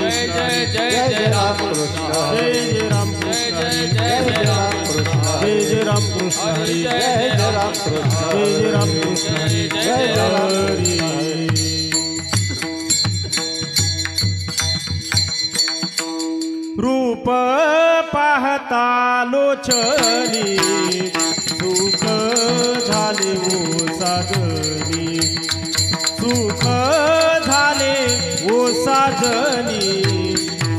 कृष्ण जय जय राम कृष्ण जय जय राम कृष्ण जय जय राम कृष्ण जय जय राम कृष्ण हरी जय जय राम कृष्ण जय जय राम कृष्ण हरी जय जय राम हरी रूप पाहता लोचनी सुख झाले ओ साजनी सुख झाले ओ साजनी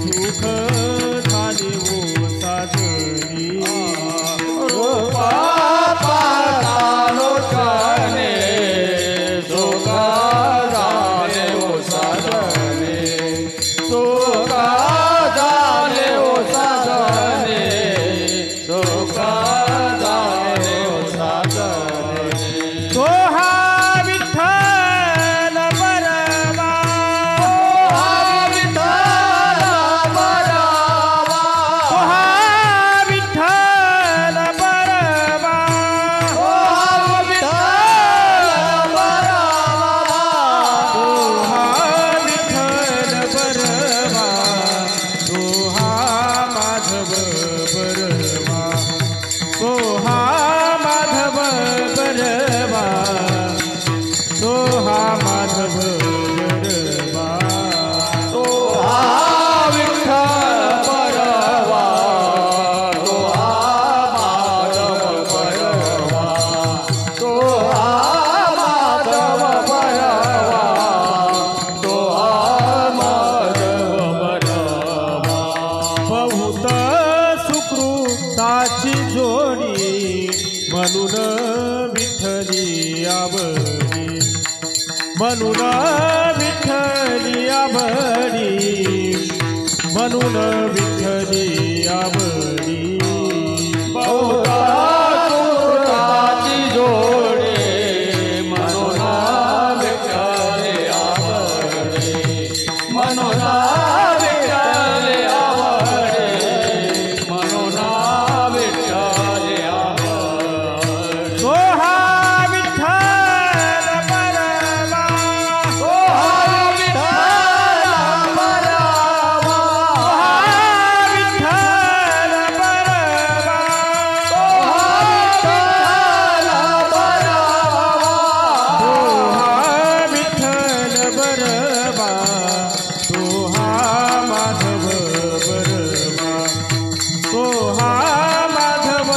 सुख झाले ओ साजनी रूपा पाहता लोचनी सुख झाले ओ साजनी सुख झाले ओ साजनी सुख झाले ओ साजनी तो हा विठ्ठल बरवा तो हा विठ्ठल बरवा तो हा विठ्ठल बरवा तो हा माधव बरवा तो हा माधव बरवा तो हा माधव बरवा तो हा विठ्ठल बरवा तो हा माधव बरवा तो हा माधव बरवा तो हा माधव बरवा बहुत सुकृताची जोडी म्हणून विठ्ठली आवडी म्हणून विठ्ठली आवडी म्हणून विठ्ठली आवडी बहुधा सुकृताची जोडी म्हणून विठ्ठली आवडे म्हणून विठ्ठली आवडे म्हणून विठ्ठली आवडे तो हा विठ्ठल बरवा तो हा विठ्ठल बरवा तो हा विठ्ठल बरवा तो हा विठ्ठल बरवा तो हा माधव बरवा तो हा माधव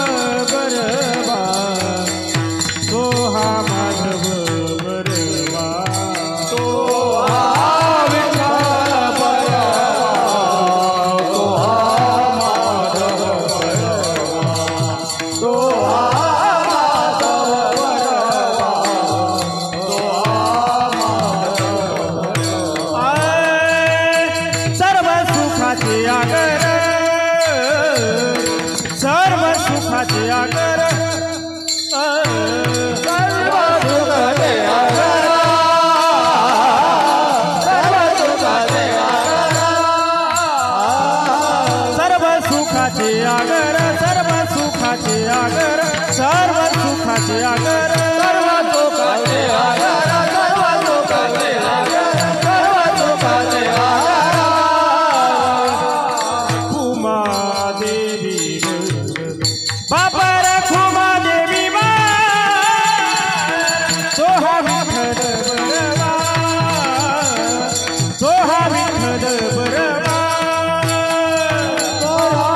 बरवा तो हा माधव बरवा तो तो हा माधव बरवा तो हा माधव बरवा आय, सर्व सुखाचे आगर सर्व सुखाचे आगर सर्व सुखाचे आगर सर्व सुखाचे आगर सर्व सुखाचे आगर सर्व सुखाचे आगर सर्व सुखाचे आगर सर्व सुखाचे आगर सर्व सुखाचे आगर सर्व सुखाचे आगर उमा देवी बापर खुमा देवी तो हा विठ्ठल बरवा तो हा विठ्ठल बरवा तो हा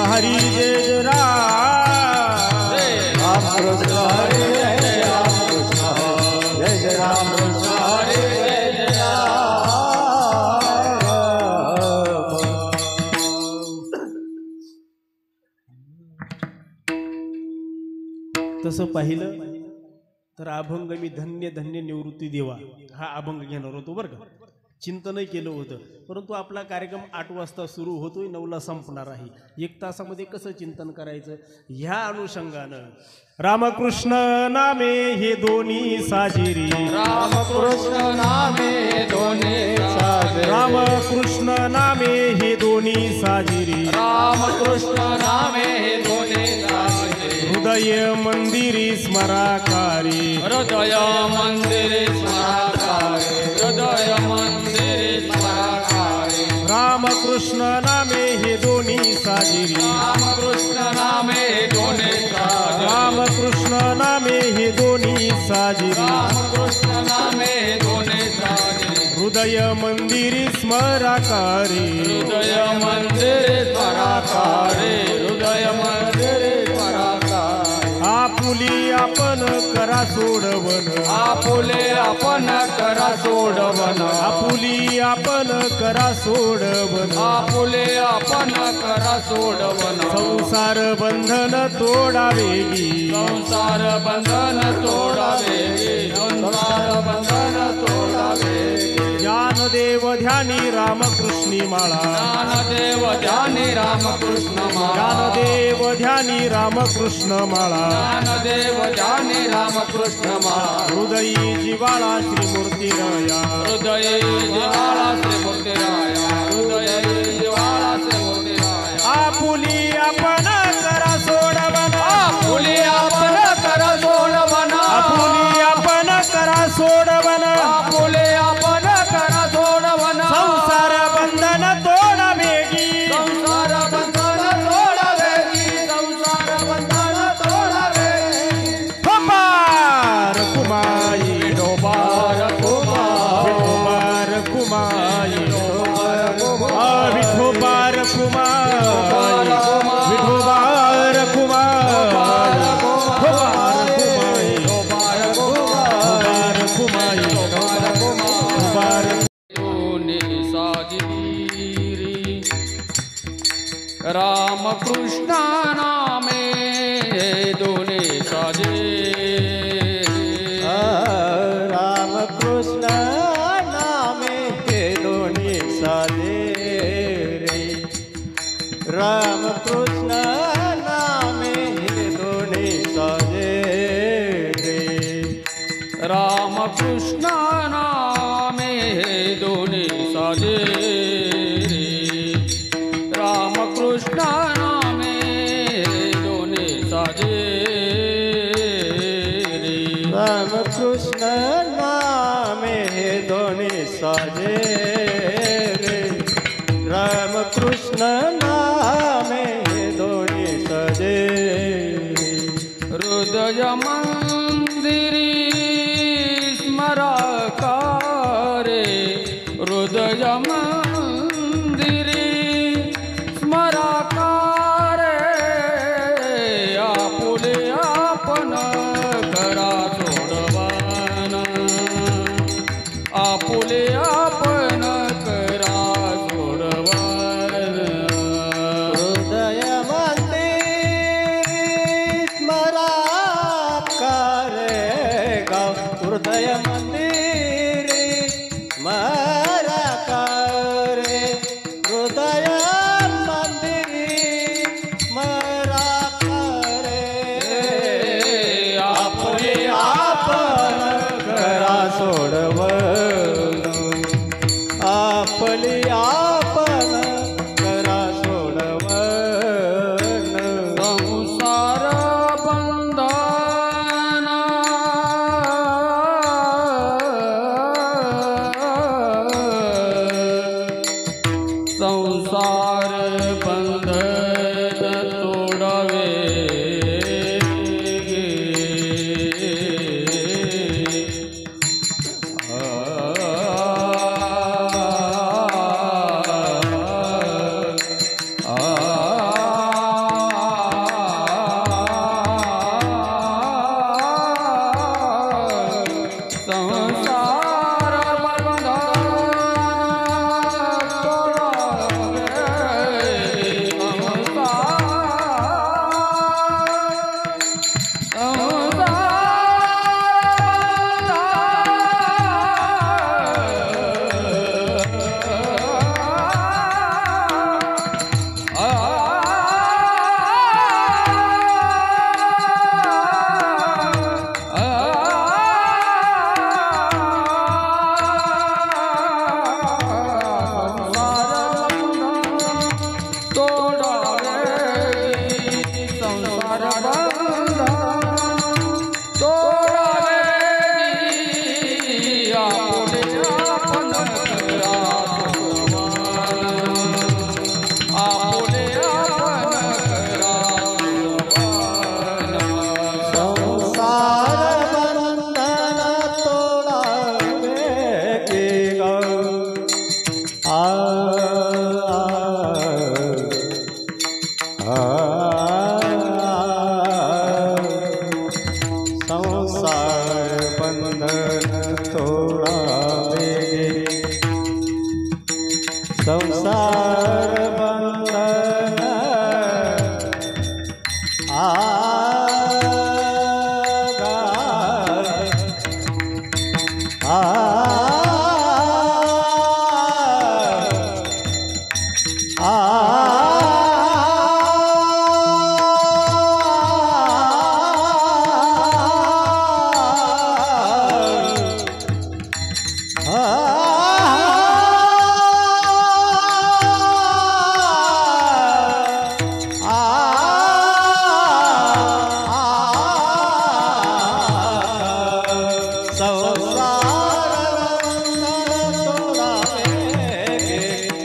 हरी जय जय राम राम कृष्ण हरी जय राम कृष्ण जय जय राम कृष्ण हरी जय जय राम। तसं पाहिलं तर अभंग मी धन्य धन्य निवृत्ती देवा हा अभंग घेणार होतो बरं का, चिंतनही केलं होतं, परंतु आपला कार्यक्रम 8 वाजता सुरू होतोय, 9ला संपणार आहे. 1 तासामध्ये कसं चिंतन करायचं ह्या अनुषंगानं रामकृष्ण नामे हे दोन्ही साजिरी, रामकृष्ण नामे दोन्ही साजिरी, रामकृष्ण नामे हे दोन्ही साजिरी, रामकृष्ण नामे दोन्ही साजिरी, हृदय मंदिरी स्मराकारी, हृदय मंदिरे स्मराकारी, हृदय मंदिरे स्मराकारी, रामकृष्ण नामे हे दोन्ही साजिरी, रामकृष्ण नामे दोन्ही साजिरी, रामकृष्ण नामे हे दोन्ही साजिरी, रामकृष्ण नामे दोन्ही साजिरी, हृदय मंदिरी स्मराकारी, हृदय मंदिरे स्मराकारी, हृदय मंदिरे स्मराकारी, आपुली आपण करा सोडवन, आपुले आपण करा सोडवन, आपुली आपण करा सोडवन, आपुले आपण करा सोडवन, संसार बंधन तोडावेगी, संसार बंधन तोडावे, संसार बंधन तोडावे, ज्ञानदेव ध्यानी रामकृष्णी माळा, ज्ञानदेव ध्यानी रामकृष्ण माळा, ज्ञानदेव ध्यानी रामकृष्ण माळा, ज्ञानदेव ध्यानी रामकृष्ण माळा, हृदयी जिवाळा श्रीमूर्ती राया, हृदय जिव्हाळा श्रीमूर्तीराया, हृदय जिव्हाळा श्रीमूर्तीराया, आपुली आपण करा सोडवन, आपुले आपण करा सोडवन, आपुली आपण करा सोडवन, आपुले आपण करा सोडवन, संसार बंधन तोडावेगी, संसार बंधन तोडावे, संसार बंधन तोडावे, पार कुमाई, विठोबार कुमार, विठोबार कुमाई, विठोबार कुमार, विठोबार कुमार, दोन्ही साजिरी, रामकृष्ण नामे दोन्ही साजिरी, रामकृष्ण नामे हे दोन्ही साजिरी, रामकृष्ण नामे हे दोन्ही साजिरी, रामकृष्ण नामे दोन्ही साजिरी, रामकृष्ण नामे दोन्ही साजिरी, रामकृष्ण नामे हे दोन्ही साजिरी, रामकृष्ण नामे हे दोन्ही साजिरी, हृदय मंदिरी स्मराकारे, हृदय मंदिरी स्मराकारे, आपुले आपण करा सोडवन, आपुले आपण करा सोडवन, हृदय मंदिरी स्मराकारे, गाव हृदय मंदिरी स्मराकारे, हृदय मंदिरी स्मराकारे, आपुले आपण करा सोडवन, आपली आपण करा सोडवन, संसार बंधन संसार बंधन तोडावे संसार बंधन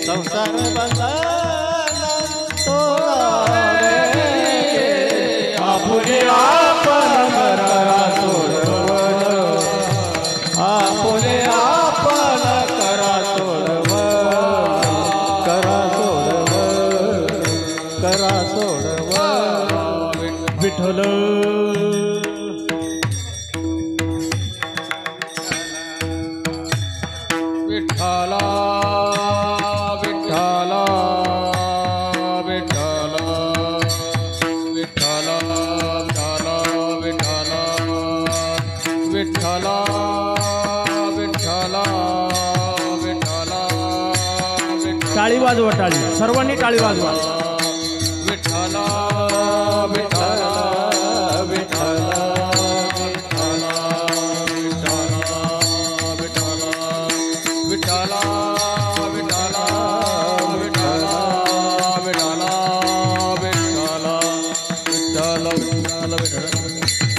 संसार बंधन तोडावे आपुले आपण करा सोडवन आपुले आपण करा सोडवन करा सोडवन करा सोडवन विठ्ठल विठ्ठला विठ्ठला विठ्ठला विठ्ठला विठ्ठला विठ्ठला विठ्ठला विठ्ठला टाळी वाजवा टाळी सर्वांनी टाळी वाजवा विठ्ठला विठ्ठला विठ्ठला विठ्ठला विठ्ठला विठ्ठला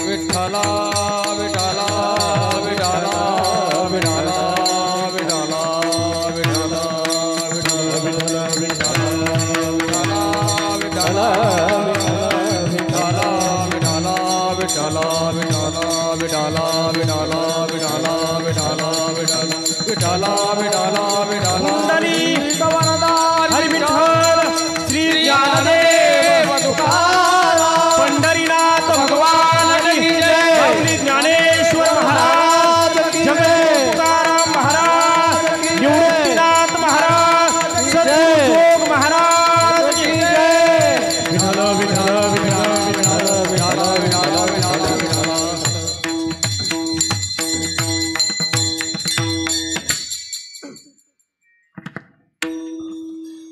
विठ्ठला विठ्ठला विठ्ठला विठ्ठला विठ्ठला विठ्ठला विठ्ठला विठ्ठला कुंडली कवरदार हरी विठ्ठल श्री ज्ञानदेव तुकाराम पंढरीनाथ भगवान की जय माऊली ज्ञानेश्वर महाराज की जय तुकाराम महाराज निवृत्तीनाथ महाराज सद्गुरुजोग महाराज की जय विठ्ठल विठ्ठल विठ्ठल विठ्ठल विठ्ठल विठ्ठल विठ्ठल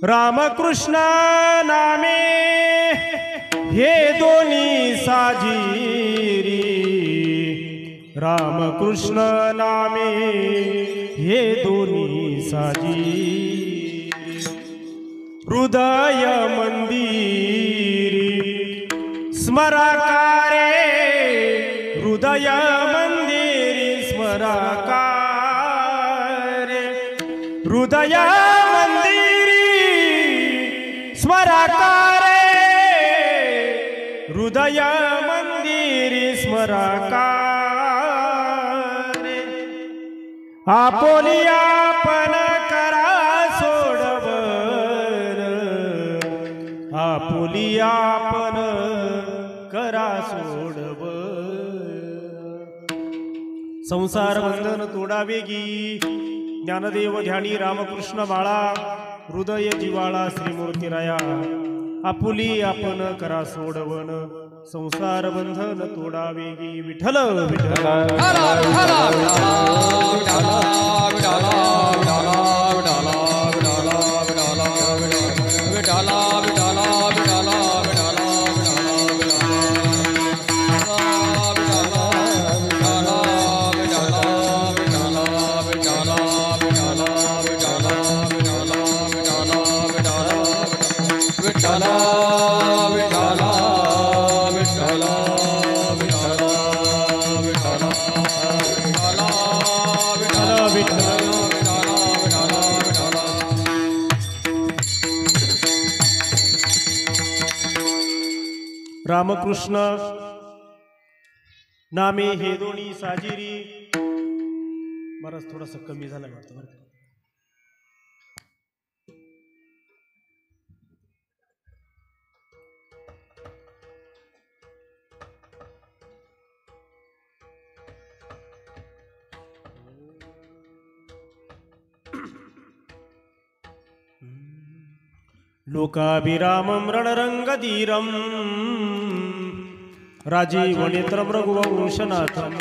रामकृष्ण नामे हे दोन्ही साजिरी रामकृष्ण नामे हे दोन्ही साजी हृदय मंदिरी स्मराकारे हृदय मंदिरी स्मराकारे हृदय स्मराकारे हृदय मंदिरी स्मराकारे आपोली आपण करा सोडवन आपोली आपण करा सोडवन संसार बंधन तोडावे गी ज्ञानदेव ध्यानी रामकृष्ण बाळा हृदय जिवाळा श्रीमूर्तीराया आपुली आपण करा सोडवन संसार बंधन तोडावे गी विठ्ठल विठ्ठल रामकृष्ण नामे हे दोन्ही साजिरी बरंच थोडंसं कमी झालं वाटतं बरं लोकाभिरामं रणरंगधीरं राजीवनेत्रं रघुवंशनाथं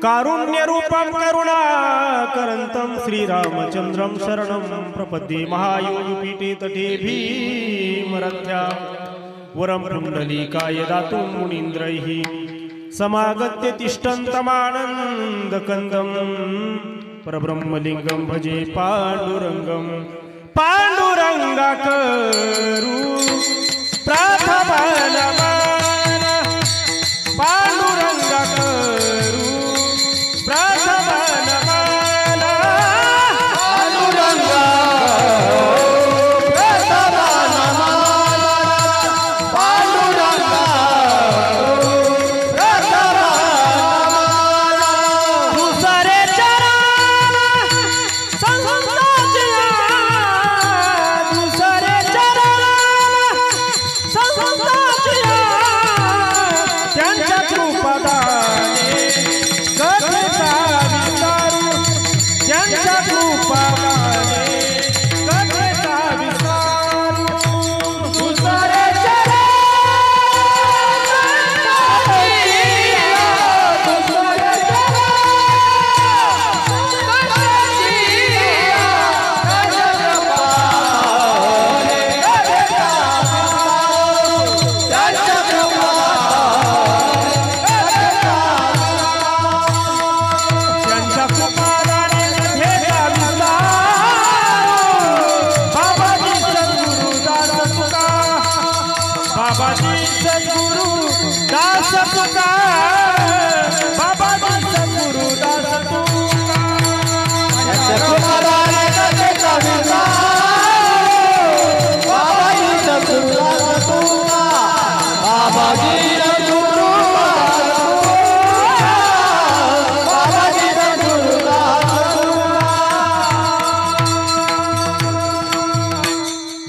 कारुण्यरूपं करुणाकरन्तं श्रीरामचन्द्रं शरणं प्रपद्ये महायोगिपीठे तटे भीमरथ्या वरं पुण्डलीकाय दातुं मुनीन्द्रैः समागत्य तिष्ठन्तमानन्दकन्दं परब्रह्मलिङ्गं भजे पाण्डुरङ्गं पाण्डुरङ्गाकरू प्रथमा नमन पाण्डुरङ्गाकरू प्रथमा नमन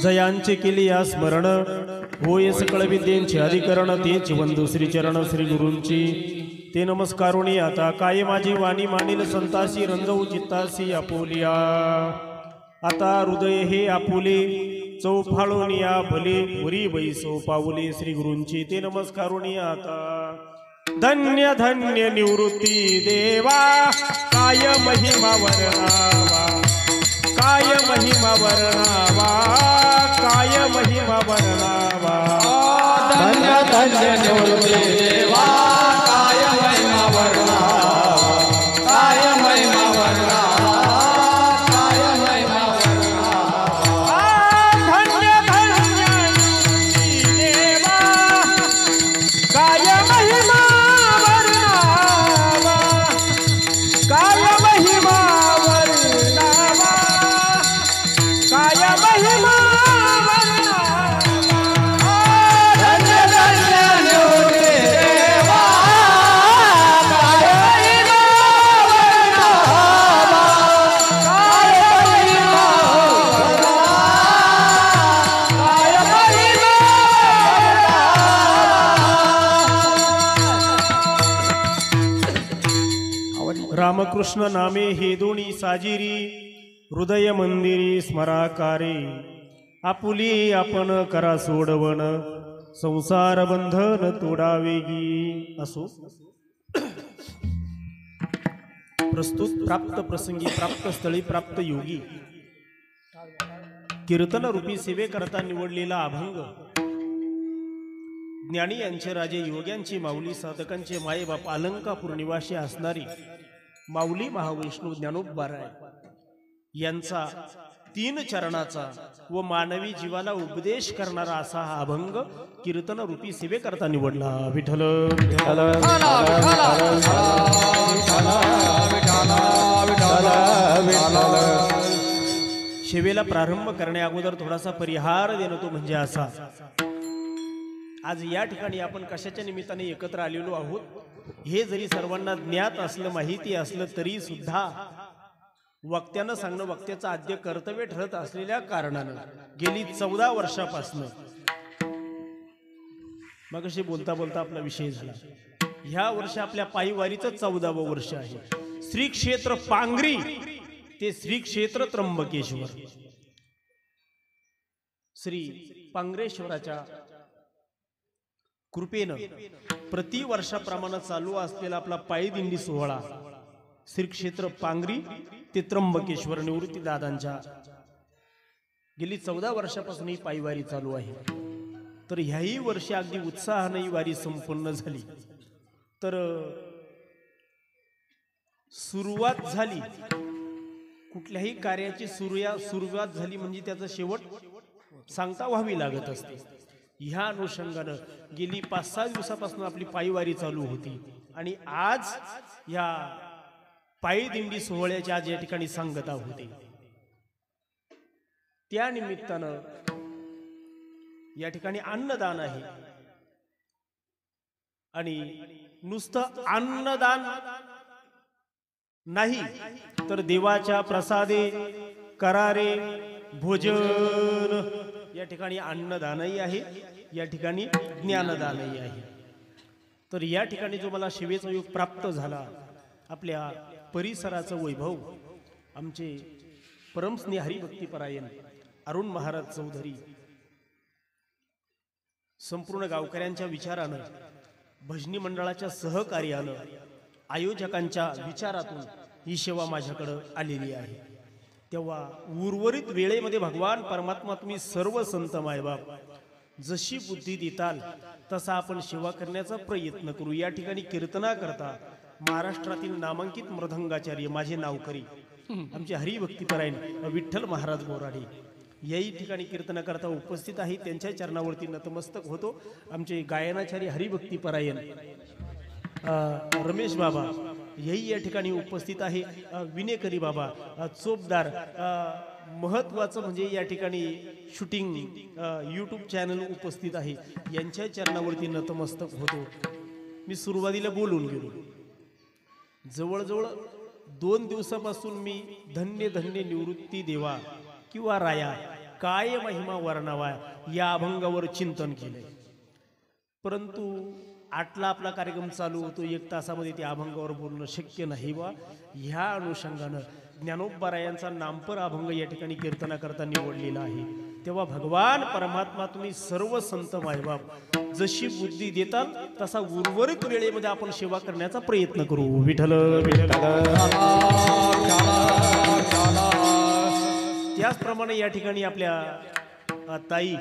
जयांचे केली या स्मरण होय सकळ विद्येचे अधिकरण तेच वंदू श्रीचरण श्री गुरूंची ते नमस्कारुणी आता काय माझी वाणी मानिल संतासी रंजवू चित्तासी आपुलिया आता हृदय हे आपुले चौफाळून या भले वरी बैसो पाऊले श्री गुरूंची ते नमस्कारुणी आता धन्य धन्य निवृत्ती देवा काय महिमा वर्णावा काय महिमा वर्णावा काय महिमा वर्णावा धन्य धन्य निवृत्ती देवा काय महिमा वर्णावा काय महिमा वर्णावा काय महिमा वर्णावा धन्य धन्य निवृत्ती देवा काय महिमा वर्णावा काय महिमा वर्णावा काय महिमा रामकृष्ण नामे हे दोन्ही साजिरी हृदय मंदिरी स्मराकारे आपुली आपण करा सोडवण संसार बंधन तोडावेगी असो प्रस्तुत प्राप्त प्रसंगी प्राप्त स्थळी प्राप्त योगी कीर्तन रूपी सेवे करता निवडलेला अभंग ज्ञानी यांचे राजे योग्यांची माऊली साधकांचे मायबाप अलंकापूर निवासी असणारी माऊली महाविष्णू ज्ञानोबाराय यांचा 3 चरणाचा व मानवी जीवाला उपदेश करणारा असा हा अभंग कीर्तन रूपी सेवे करता निवडला विठ्ठल सेवेला प्रारंभ करण्या अगोदर थोडासा परिहार देणं तो म्हणजे असा आज या ठिकाणी आपण कशाच्या निमित्ताने एकत्र आलेलो आहोत हे जरी सर्वांना ज्ञात असलं माहिती असलं तरी सुद्धा वक्त्यानं सांगणं वक्त्याचं आद्य कर्तव्य ठरत असलेल्या कारणानं गेली 14 वर्षापासून मग अशी बोलता बोलता आपला विषय झाला ह्या वर्षी आपल्या पायीवारीचं 14वं वर्ष आहे श्री क्षेत्र पांगरी ते श्री क्षेत्र त्र्यंबकेश्वर श्री पांगरेश्वराच्या कृपेनं प्रतिवर्षाप्रमाणे चालू असलेला आपला पायदिंडी सोहळा श्री क्षेत्र पांगरी ते त्र्यंबकेश्वर निवृत्ती दादांच्या गेली 14 वर्षापासून ही पायवारी चालू आहे. तर ह्याही वर्षी अगदी उत्साहाने ही वारी संपन्न झाली. तर सुरुवात झाली, कुठल्याही कार्याची सुरुवात झाली म्हणजे त्याचा शेवट सांगता व्हावी लागत असते. ह्या अनुषंगानं गेली 5-6 दिवसापासून आपली पायवारी चालू होती आणि आज या पायदिंडी सोहळ्याची आज या ठिकाणी सांगता होती. त्या निमित्तानं या ठिकाणी अन्नदान आहे आणि नुसतं अन्नदान नाही तर देवाच्या प्रसादे करारे भोजन, या ठिकाणी अन्नदानही आहे, या ठिकाणी ज्ञानदानही आहे. तर या ठिकाणी जो मला सेवेचा योग प्राप्त झाला, आपल्या परिसराचं वैभव आमचे परमस्नेह हरिभक्तीपरायण अरुण महाराज चौधरी संपूर्ण गावकऱ्यांच्या विचारानं, भजनी मंडळाच्या सहकार्यानं, आयोजकांच्या विचारातून ही सेवा माझ्याकडं आलेली आहे. तेव्हा उर्वरित वेळेमध्ये भगवान परमात्मा तुम्ही सर्व संत मायबाप जशी बुद्धी देताल तसा आपण सेवा करण्याचा प्रयत्न करू. या ठिकाणी कीर्तना करता महाराष्ट्रातील नामांकित मृदंगाचार्य माझे नावकरी आमचे हरिभक्तीपरायण विठ्ठल महाराज बोराडे याही ठिकाणी कीर्तना करता उपस्थित आहे. त्यांच्या चरणावरती नतमस्तक होतो. आमचे गायनाचार्य हरिभक्तीपरायण रमेश बाबा यही या ठिकाणी उपस्थित आहे. विनेकरी बाबा चोपदार, महत्वाचं म्हणजे या ठिकाणी शूटिंग यूट्यूब चॅनल उपस्थित आहे. यांच्या चरणावरती नतमस्तक होतो. मी सुरुवातीला बोलून गेलो, जवळजवळ 2 दिवसापासून मी धन्य धन्य निवृत्ती देवा किंवा राया काय महिमा वर्णावा या अभंगावर चिंतन केलंय. परंतु आटला आपला कार्यक्रम चालू होतो, 1 तासामध्ये त्या अभंगावर बोलणं शक्य नाही बा. ह्या अनुषंगानं ज्ञानोबारायांचा नामपर अभंग या ठिकाणी कीर्तना करता निवडलेला आहे. तेव्हा भगवान परमात्मा तुम्ही सर्व संत मायबाप जशी बुद्धी देतात तसा उर्वरित वेळेमध्ये आपण सेवा करण्याचा प्रयत्न करू. विठ्ठल त्याचप्रमाणे या ठिकाणी आपल्या ताई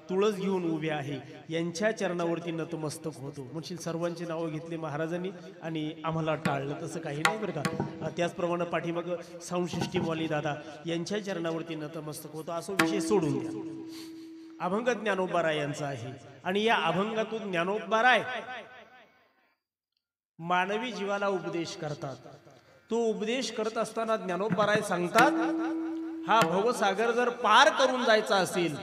तुळस घेऊन उभे आहे, यांच्या चरणावरती नतमस्तक होतो. म्हणशील सर्वांची नावं घेतली महाराजांनी आणि आम्हाला टाळलं, तसं काही नाही बरं का. त्याचप्रमाणे पाठीमाग साऊंड सिस्टीमवाली दादा यांच्या चरणावरती नतमस्तक होतो. असं विषय सोडून द्या. अभंग ज्ञानोबाराय यांचा आहे आणि या अभंगातून ज्ञानोबाराय मानवी जीवाला उपदेश करतात. तो उपदेश करत असताना ज्ञानोबाराय सांगतात, हा भवसागर जर पार करून जायचा असेल,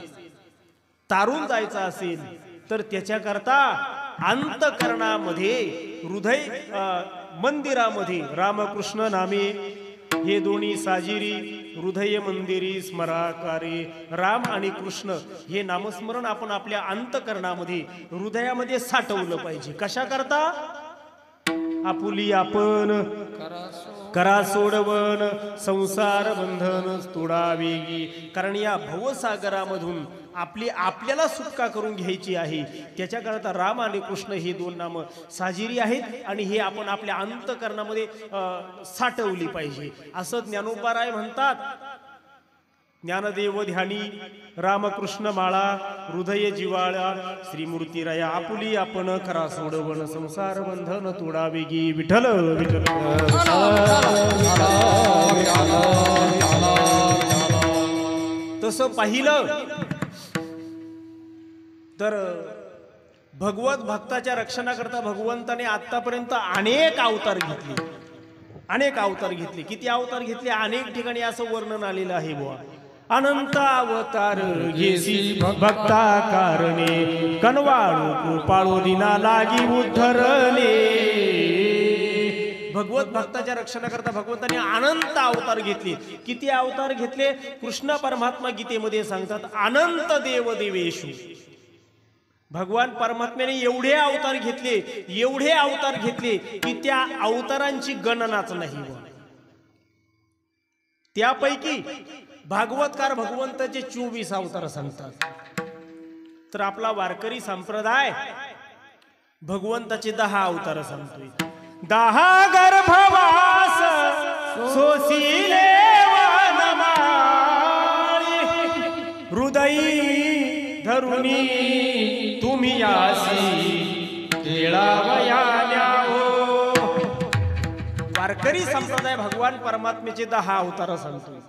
तारून जायचा असेल तर त्याच्याकरता अंतकरणामध्ये हृदय मंदिरामध्ये रामकृष्ण नामे हे दोन्ही साजिरी हृदय मंदिरी स्मराकारे. राम आणि कृष्ण हे नामस्मरण आपण आपल्या अंतकरणामध्ये हृदयामध्ये साठवलं पाहिजे. कशा करता? आपुली आपण करा सोडवन संसार बंधन तोडावेगी. कारण या भवसागरामधून आपल्याला सुटका करून घ्यायची आहे. त्याच्याकरता राम आणि कृष्ण हे 2 नाम साजिरी आहेत आणि हे आपण आपल्या अंतकरणामध्ये साठवली पाहिजे असं ज्ञानोबाराय म्हणतात. ज्ञानदेव ध्यानी रामकृष्ण माळा हृदय जिवाळा श्रीमूर्तीराया आपुली आपण करा सोडवन संसार बंधन तोडावेगी. विठ्ठल विठ्ठल. तसं पाहिलं तर भगवत भक्ताच्या रक्षणाकरता भगवंताने आतापर्यंत अनेक अवतार घेतले. किती अवतार घेतले? अनेक ठिकाणी असं वर्णन आलेलं आहे बुवा. अनंत अवतार घेसी भक्ता कारणे कनवाळू कृपाळू दिना लागी उद्धरणे. भगवत भक्ताच्या रक्षणाकरता भगवंताने अनंत अवतार घेतले. किती अवतार घेतले? कृष्ण परमात्मा गीतेमध्ये सांगतात अनंत देव देवेशु. भगवान परमात्म्याने एवढे अवतार घेतले की त्या अवतारांची गणनाच नाही. त्यापैकी भागवतकार भगवंताचे 24 अवतार सांगतात, तर आपला वारकरी संप्रदाय भगवंताचे 10 अवतार सांगतोय. 10 गर्भवास सोसिले वनमाळी, हृदयी धरुणी तुम्ही यासी केळावयाल्या हो. वारकरी संप्रदाय भगवान परमात्म्याचे 10 अवतार सांगतोय.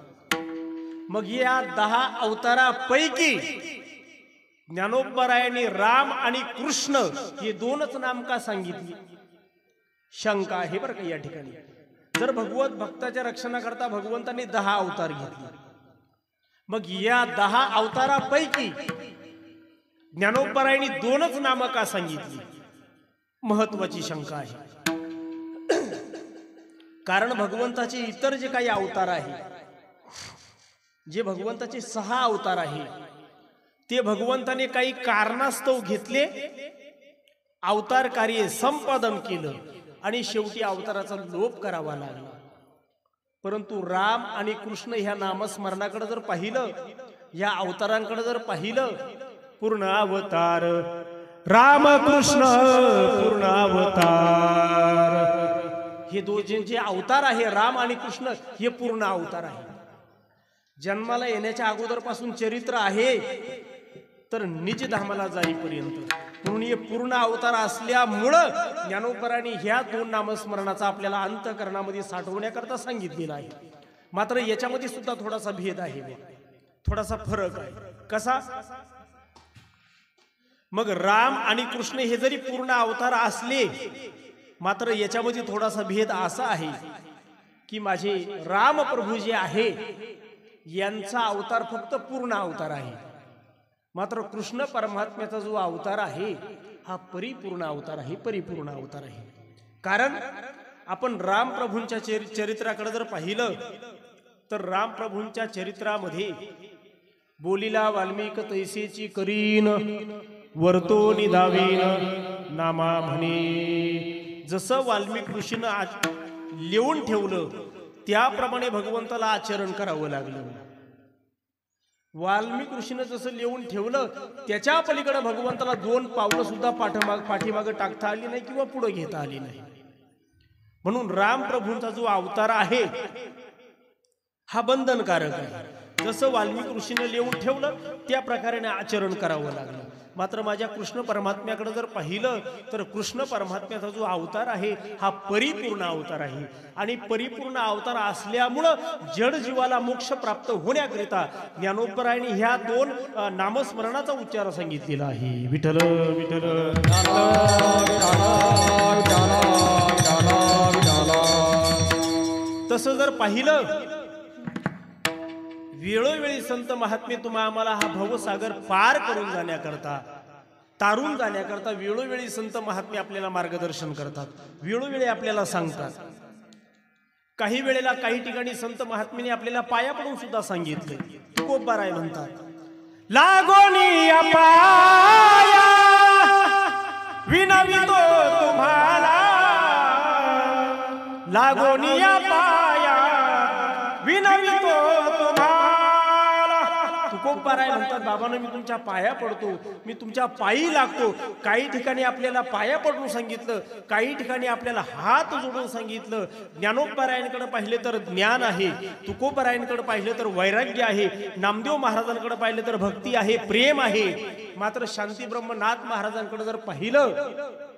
मग या 10 अवतारापैकी ज्ञानोबरायांनी राम आणि कृष्ण हे 2च नाम का सांगितली? शंका आहे बरं का या ठिकाणी. जर भगवत भक्ताच्या रक्षणाकरता भगवंतांनी 10 अवतार घेतले, मग या 10 अवतारापैकी ज्ञानोबरायांनी 2च नाम का सांगितली? महत्वाची शंका आहे. कारण भगवंताचे इतर जे काही अवतार आहे, जे भगवंताचे 6 अवतार आहे, ते भगवंताने काही कारणास्तव घेतले, अवतार कार्य संपादन केलं आणि शेवटी अवताराचा लोप करावा लागला. परंतु राम आणि कृष्ण ह्या नामस्मरणाकडे जर पाहिलं, या अवतारांकडे जर पाहिलं, पूर्ण अवतार राम कृष्ण पूर्ण अवतार, हे दोन जे अवतार आहे राम आणि कृष्ण हे पूर्ण अवतार आहे. जन्माला येण्याच्या अगोदरपासून चरित्र आहे तर निजधामाला जाईपर्यंत, म्हणून हे पूर्ण अवतार असल्यामुळं ज्ञानोबरांनी ह्या 2 नामस्मरणाचा आपल्याला अंतःकरणामध्ये साठवण्याकरता सांगितलेला आहे. मात्र याच्यामध्ये सुद्धा थोडासा भेद आहे, थोडासा फरक आहे. कसा? मग राम आणि कृष्ण हे जरी पूर्ण अवतार असले, मात्र याच्यामध्ये थोडासा भेद असा आहे की माझे राम प्रभू जे आहे यांचा अवतार फक्त पूर्ण अवतार आहे, मात्र कृष्ण परमात्म्याचा जो अवतार आहे हा परिपूर्ण अवतार आहे, परिपूर्ण अवतार आहे. कारण आपण राम प्रभूंच्या चरित्राकडे जर पाहिलं तर राम प्रभूंच्या चरित्रामध्ये बोलिला वाल्मिक तैसेची करीन वर्तो निधावीन नामा म्हणे. जसं वाल्मिक ऋषीनं लिहून ठेवलं त्याप्रमाणे भगवंताला आचरण करावं लागलं. वाल्मिक ऋषीनं जसं लिहून ठेवलं त्याच्या पलीकडे भगवंताला 2 पावलं सुद्धा पाठीमागे टाकता आली नाही किंवा पुढे घेता आली नाही. म्हणून राम प्रभूंचा जो अवतार आहे हा बंधनकारक आहे. जसं वाल्मिक ऋषीनं लिहून ठेवलं त्या प्रकारे आचरण करावं लागलं. मात्र माझ्या कृष्ण परमात्म्याकडे जर पाहिलं तर कृष्ण परमात्म्याचा जो अवतार आहे हा परिपूर्ण अवतार आहे. आणि परिपूर्ण अवतार असल्यामुळं जड जीवाला मोक्ष प्राप्त होण्याकरिता ज्ञानोबरायांनी ह्या 2 नामस्मरणाचा उच्चार सांगितलेला आहे. विठ्ठल विठ्ठल. तसं जर पाहिलं वेळोवेळी संत महात्मे तुम्हा आम्हाला हा भवसागर पार करून जाण्याकरता, तारून जाण्याकरता वेळोवेळी संत महात्मे आपल्याला मार्गदर्शन करतात, वेळोवेळी आपल्याला सांगतात. काही वेळेला काही ठिकाणी संत महात्मेने आपल्याला पाया पडून सुद्धा सांगितले. तुकोबाराय म्हणतात, लागोनी पाया विनवितो तुम्हाला, लागोनी पाया विनवितो तुम्हाला. तुकोबाराय म्हणतात, बाबांनो मी तुमच्या पाया पडतो, मी तुमच्या पायी लागतो. काही ठिकाणी आपल्याला पाया पडून सांगितलं, काही ठिकाणी आपल्याला हात जोडून सांगितलं. ज्ञानोबरायांकडे पाहिले तर ज्ञान आहे, तुकोबारायांकडे पाहिलं तर वैराग्य आहे, नामदेव महाराजांकडे पाहिलं तर भक्ती आहे, प्रेम आहे. मात्र शांती ब्रह्मनाथ महाराजांकडे जर पाहिलं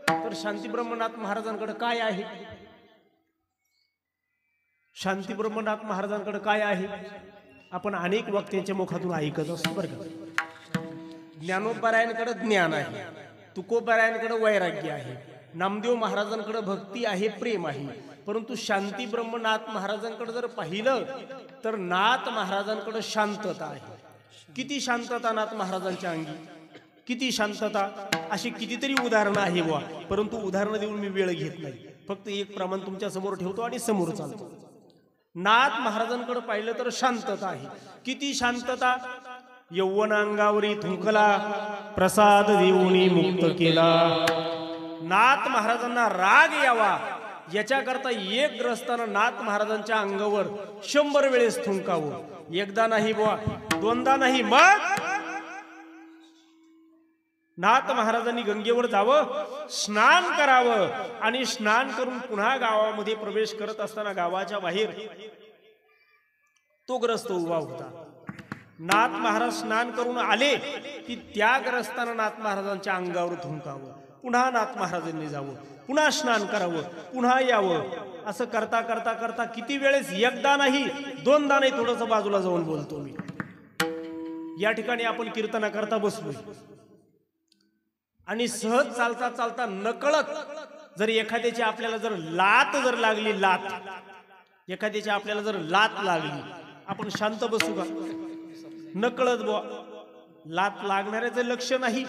तर शांती ब्रह्मनाथ महाराजांकडे काय आहे? शांती ब्रह्मनाथ महाराजांकडे काय आहे? आपण अनेक वक्त्यांच्या मुखातून ऐकत असतो बरं का. ज्ञानोबरायांकडे ज्ञान आहे, तुकोबारायांकडे वैराग्य आहे, नामदेव महाराजांकडे भक्ती आहे, प्रेम आहे. परंतु शांती ब्रह्मनाथ महाराजांकडे जर पाहिलं तर नाथ महाराजांकडे शांतता आहे. किती शांतता नाथ महाराजांच्या अंगी, किती शांतता. अशी कितीतरी उदाहरणं आहे बुवा, परंतु उदाहरणं देऊन मी वेळ घेत नाही. फक्त एक प्रमाण तुमच्या समोर ठेवतो आणि समोर चालतो. नाथ महाराजांकडे पाहिलं तर शांतता आहे. किती शांतता. यौवन अंगावरी थुंकला, प्रसाद देऊनी मुक्त केला. नाथ महाराजांना राग यावा याच्याकरता एक ग्रस्तानं नाथ महाराजांच्या अंगावर 100 वेळेस थुंकावं. एकदा नाही बुवा, दोनदा नाही, मग नाथ महाराजांनी गंगेवर जावं, स्नान करावं आणि स्नान करून पुन्हा गावामध्ये प्रवेश करत असताना गावाच्या बाहेर तो ग्रस्त उभा होता. नाथ महाराज स्नान करून आले की त्या ग्रस्तानं नाथ महाराजांच्या अंगावर थुंकावं, पुन्हा नाथ महाराजांनी जावं, पुन्हा स्नान करावं, पुन्हा यावं. असं करता करता करता किती वेळेस, एकदा नाही, दोनदा नाही, थोडंसं बाजूला जाऊन बोलतो मी. या ठिकाणी आपण कीर्तना करता बसलोय आणि सहज चालता चालता नकळत जर एखाद्याची आपल्याला जर लात जर लागली, लात एखाद्याची आपल्याला जर लात लागली, आपण शांत बसू का? नकळत बुवा, लात लागणाऱ्याचं लक्ष नाही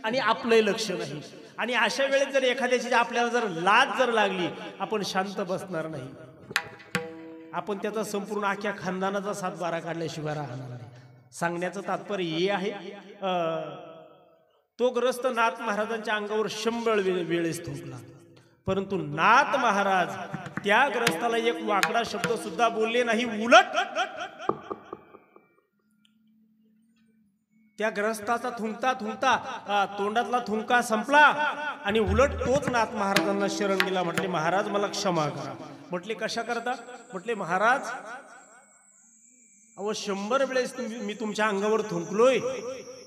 आणि आपलंही लक्ष नाही. आणि अशा वेळेस जर एखाद्याची आपल्याला जर लात जर लागली, आपण शांत बसणार नाही. आपण त्याचा संपूर्ण अख्ख्या खानदानाचा 7-12 काढल्याशिवाय राहणार नाही. सांगण्याचं तात्पर्य हे आहे, तो ग्रस्त नाथ महाराजांच्या अंगावर 100 वेळेस थुंकला, परंतु नाथ महाराज त्या ग्रस्ताला एक वाकडा शब्द सुद्धा बोलले नाही. उलट त्या ग्रस्ताचा थुंकता थुंकता तोंडातला थुंका संपला आणि उलट तोच नाथ महाराजांना शरण गेला. म्हटले, महाराज मला क्षमा करा. म्हटले, कशा करता? म्हटले, महाराज अहो 100 वेळेस मी तुमच्या अंगावर थुंकलोय,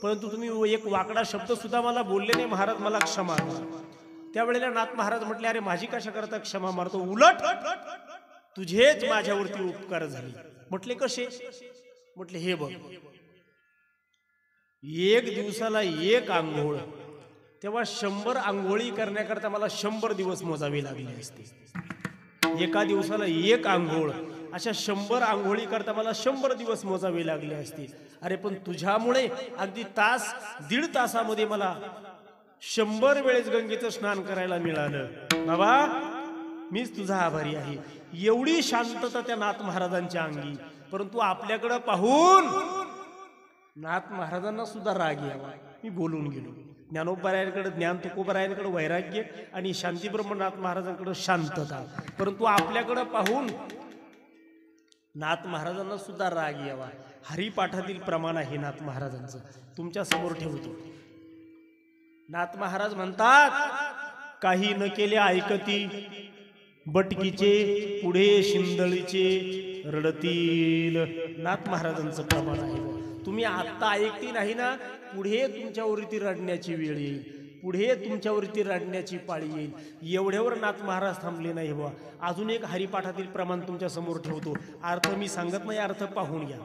परंतु तुम्ही एक वाकडा शब्द सुद्धा मला बोलले नाही. महाराज मला क्षमा करा. त्यावेळेला नाथ महाराज म्हटले, अरे माझी कशा करता क्षमा मारतो? उलट तुझेच माझ्यावरती उपकार झाले. म्हटले, कसे? म्हटले, हे बघ, एक दिवसाला एक आंघोळ, तेव्हा 100 आंघोळी करण्याकरता मला 100 दिवस मोजावे लागले असते. एका दिवसाला एक आंघोळ, अशा 100 आंघोळी करता मला 100 दिवस मोजावे लागले असते. अरे पण तुझ्यामुळे अगदी तास 1.5 तासामध्ये मला 100 वेळेस गंगेचं स्नान करायला मिळालं. बाबा मीच तुझा आभारी आहे. एवढी शांतता त्या नाथ महाराजांच्या अंगी. परंतु आपल्याकडं पाहून नाथ महाराजांना सुद्धा राग यावा. मी बोलून गेलो. ज्ञानोबरायांकडे ज्ञान, तुकोबरायांकडे वैराग्य आणि शांतीब्रह्मनाथ महाराजांकडे शांतता. परंतु आपल्याकडे पाहून नाथ महाराजांना सुद्धा राग यावा. हरिपाठातील प्रमाण आहे नाथ महाराजांचं, तुमच्या समोर ठेवतो. नाथ महाराज म्हणतात, काही न केले ऐकती बटकीचे, पुढे शिंदळीचे रडतील. नाथ महाराजांचं प्रमाण आहे. तुम्ही आत्ता ऐकती नाही ना, पुढे तुमच्यावरती रडण्याची वेळ येईल, पुढे तुमच्यावरती रडण्याची पाळी येईल. एवढ्यावर नाथ महाराज थांबले नाही बुवा. अजून एक हरिपाठातील प्रमाण तुमच्या समोर ठेवतो. अर्थ मी सांगत नाही, अर्थ पाहून घ्या.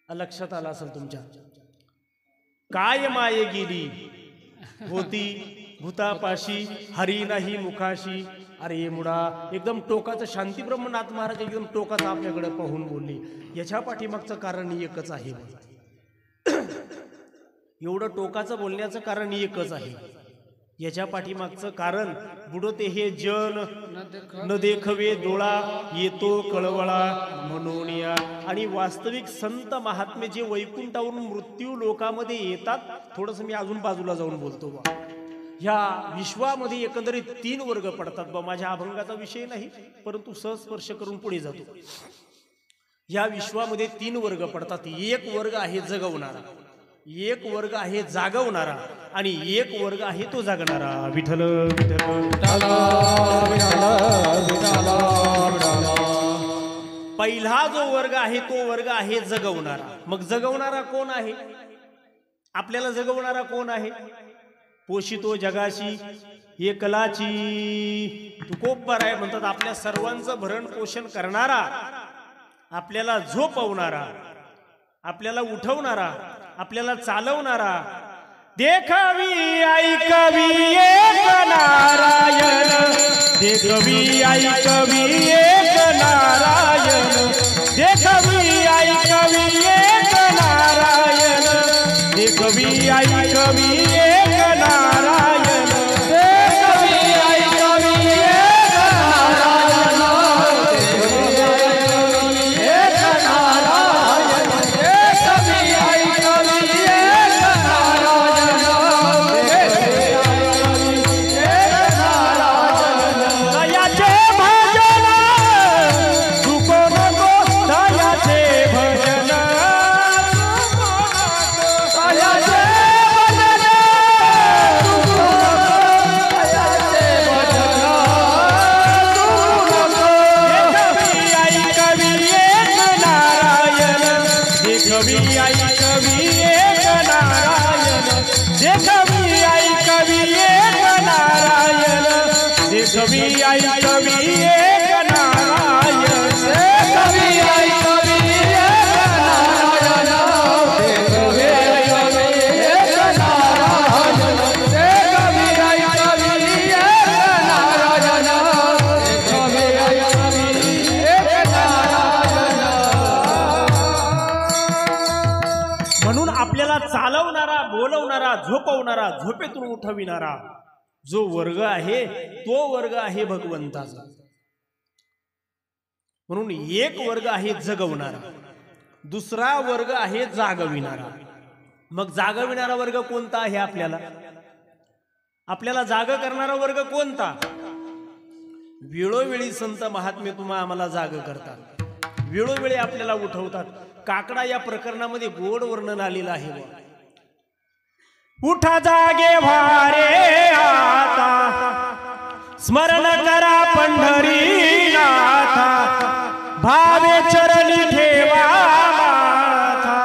लक्षात आला असेल तुमच्या. काय माये गेली होती भूतापाशी, हरी नाही मुखाशी. अरे मुडा, एकदम टोकाचं शांतीब्रह्मनाथ महाराज एकदम टोकाचं आपल्याकडे पाहून बोलले. याच्या पाठीमागचं कारण एकच आहे. एवढं टोकाचं बोलण्याचं कारण एकच आहे. याच्या पाठीमागचं कारण, बुडते हे जन न देखवे डोळा, येतो कळवळा म्हणून या. आणि वास्तविक संत महात्मे जे वैकुंठावरून मृत्यू लोकामध्ये येतात, थोडंसं मी अजून बाजूला जाऊन बोलतो बा. ह्या विश्वामध्ये एकंदरीत 3 वर्ग पडतात बा. माझ्या अभंगाचा विषय नाही, परंतु सहस्पर्श करून पुढे जातो. ह्या विश्वामध्ये 3 वर्ग पडतात. एक वर्ग आहे जगवणारा, एक वर्ग आहे जागवणारा आणि एक वर्ग आहे तो जागणारा. विठ्ठल पहिला जो वर्ग आहे तो वर्ग आहे जगवणारा. मग जगवणारा कोण आहे? आपल्याला जगवणारा कोण आहे? पोषितो जगाशी एकलाची. तुकोबर आहे म्हणतात, आपल्या सर्वांचं भरण पोषण करणारा, आपल्याला झोपवणारा, आपल्याला उठवणारा, आपल्याला चालवणारा. देखवी ऐकवी एक नारायण, देखवी ऐकवी एक नारायण, देखवी ऐकवी एक नारायण, देखवी ऐकवी एक नारायण, देखवी ऐकवी एक नारायण, एक नारायण, देखवी ऐकवी एक नारायण, एक नारायण. ऐकवी एक नारायण कवी ऐकवी एक नारायण कवी ऐकवी एक नारायण कवी ऐकवी एक नारायण कवी ऐकवी एक नारायण. म्हणून आपल्याला चालवणारा, बोलवणारा, झोपवणारा, झोपेतून उठविणारा जो वर्ग आहे तो वर्ग आहे भगवंताचा. म्हणून एक वर्ग आहे जगवणारा, दुसरा वर्ग आहे जागविणारा. मग जागविणारा वर्ग कोणता आहे? आपल्याला जाग करणारा वर्ग कोणता? वेळोवेळी संत महात्मे तुम्हा आम्हाला जाग करतात, वेळोवेळी आपल्याला उठवतात. काकडा या प्रकरणामध्ये गोड वर्णन आलेलं आहे. उठा जागे भारे आता, स्मरण करा पंढरीनाथा, भावे चरणी ठेवा माथा,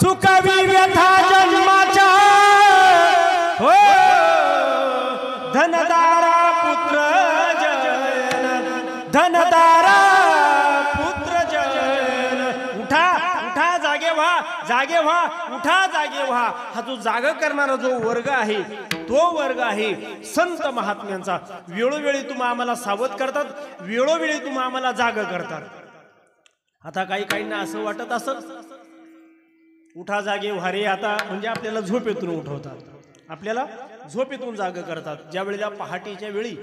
चुकावी व्यथा जन्माच्या, हो धनदारा पुत्र जन, धनदारा पुत्र जन. उठा उठा, जागे व्हा, जागे व्हा, उठा जागे व्हा. हा जो जाग करणारा जो वर्ग आहे तो वर्ग आहे संत महात्म्यांचा. वेळोवेळी तुम्हा आम्हाला सावध करतात, वेळोवेळी तुम्हा आम्हाला जाग करतात. आता काही काहींना असं वाटत असत उठा जागे व्हा रे आता म्हणजे आपल्याला झोपेतून उठवतात, आपल्याला झोपेतून जाग करतात. ज्या वेळेला पहाटेच्या वेळी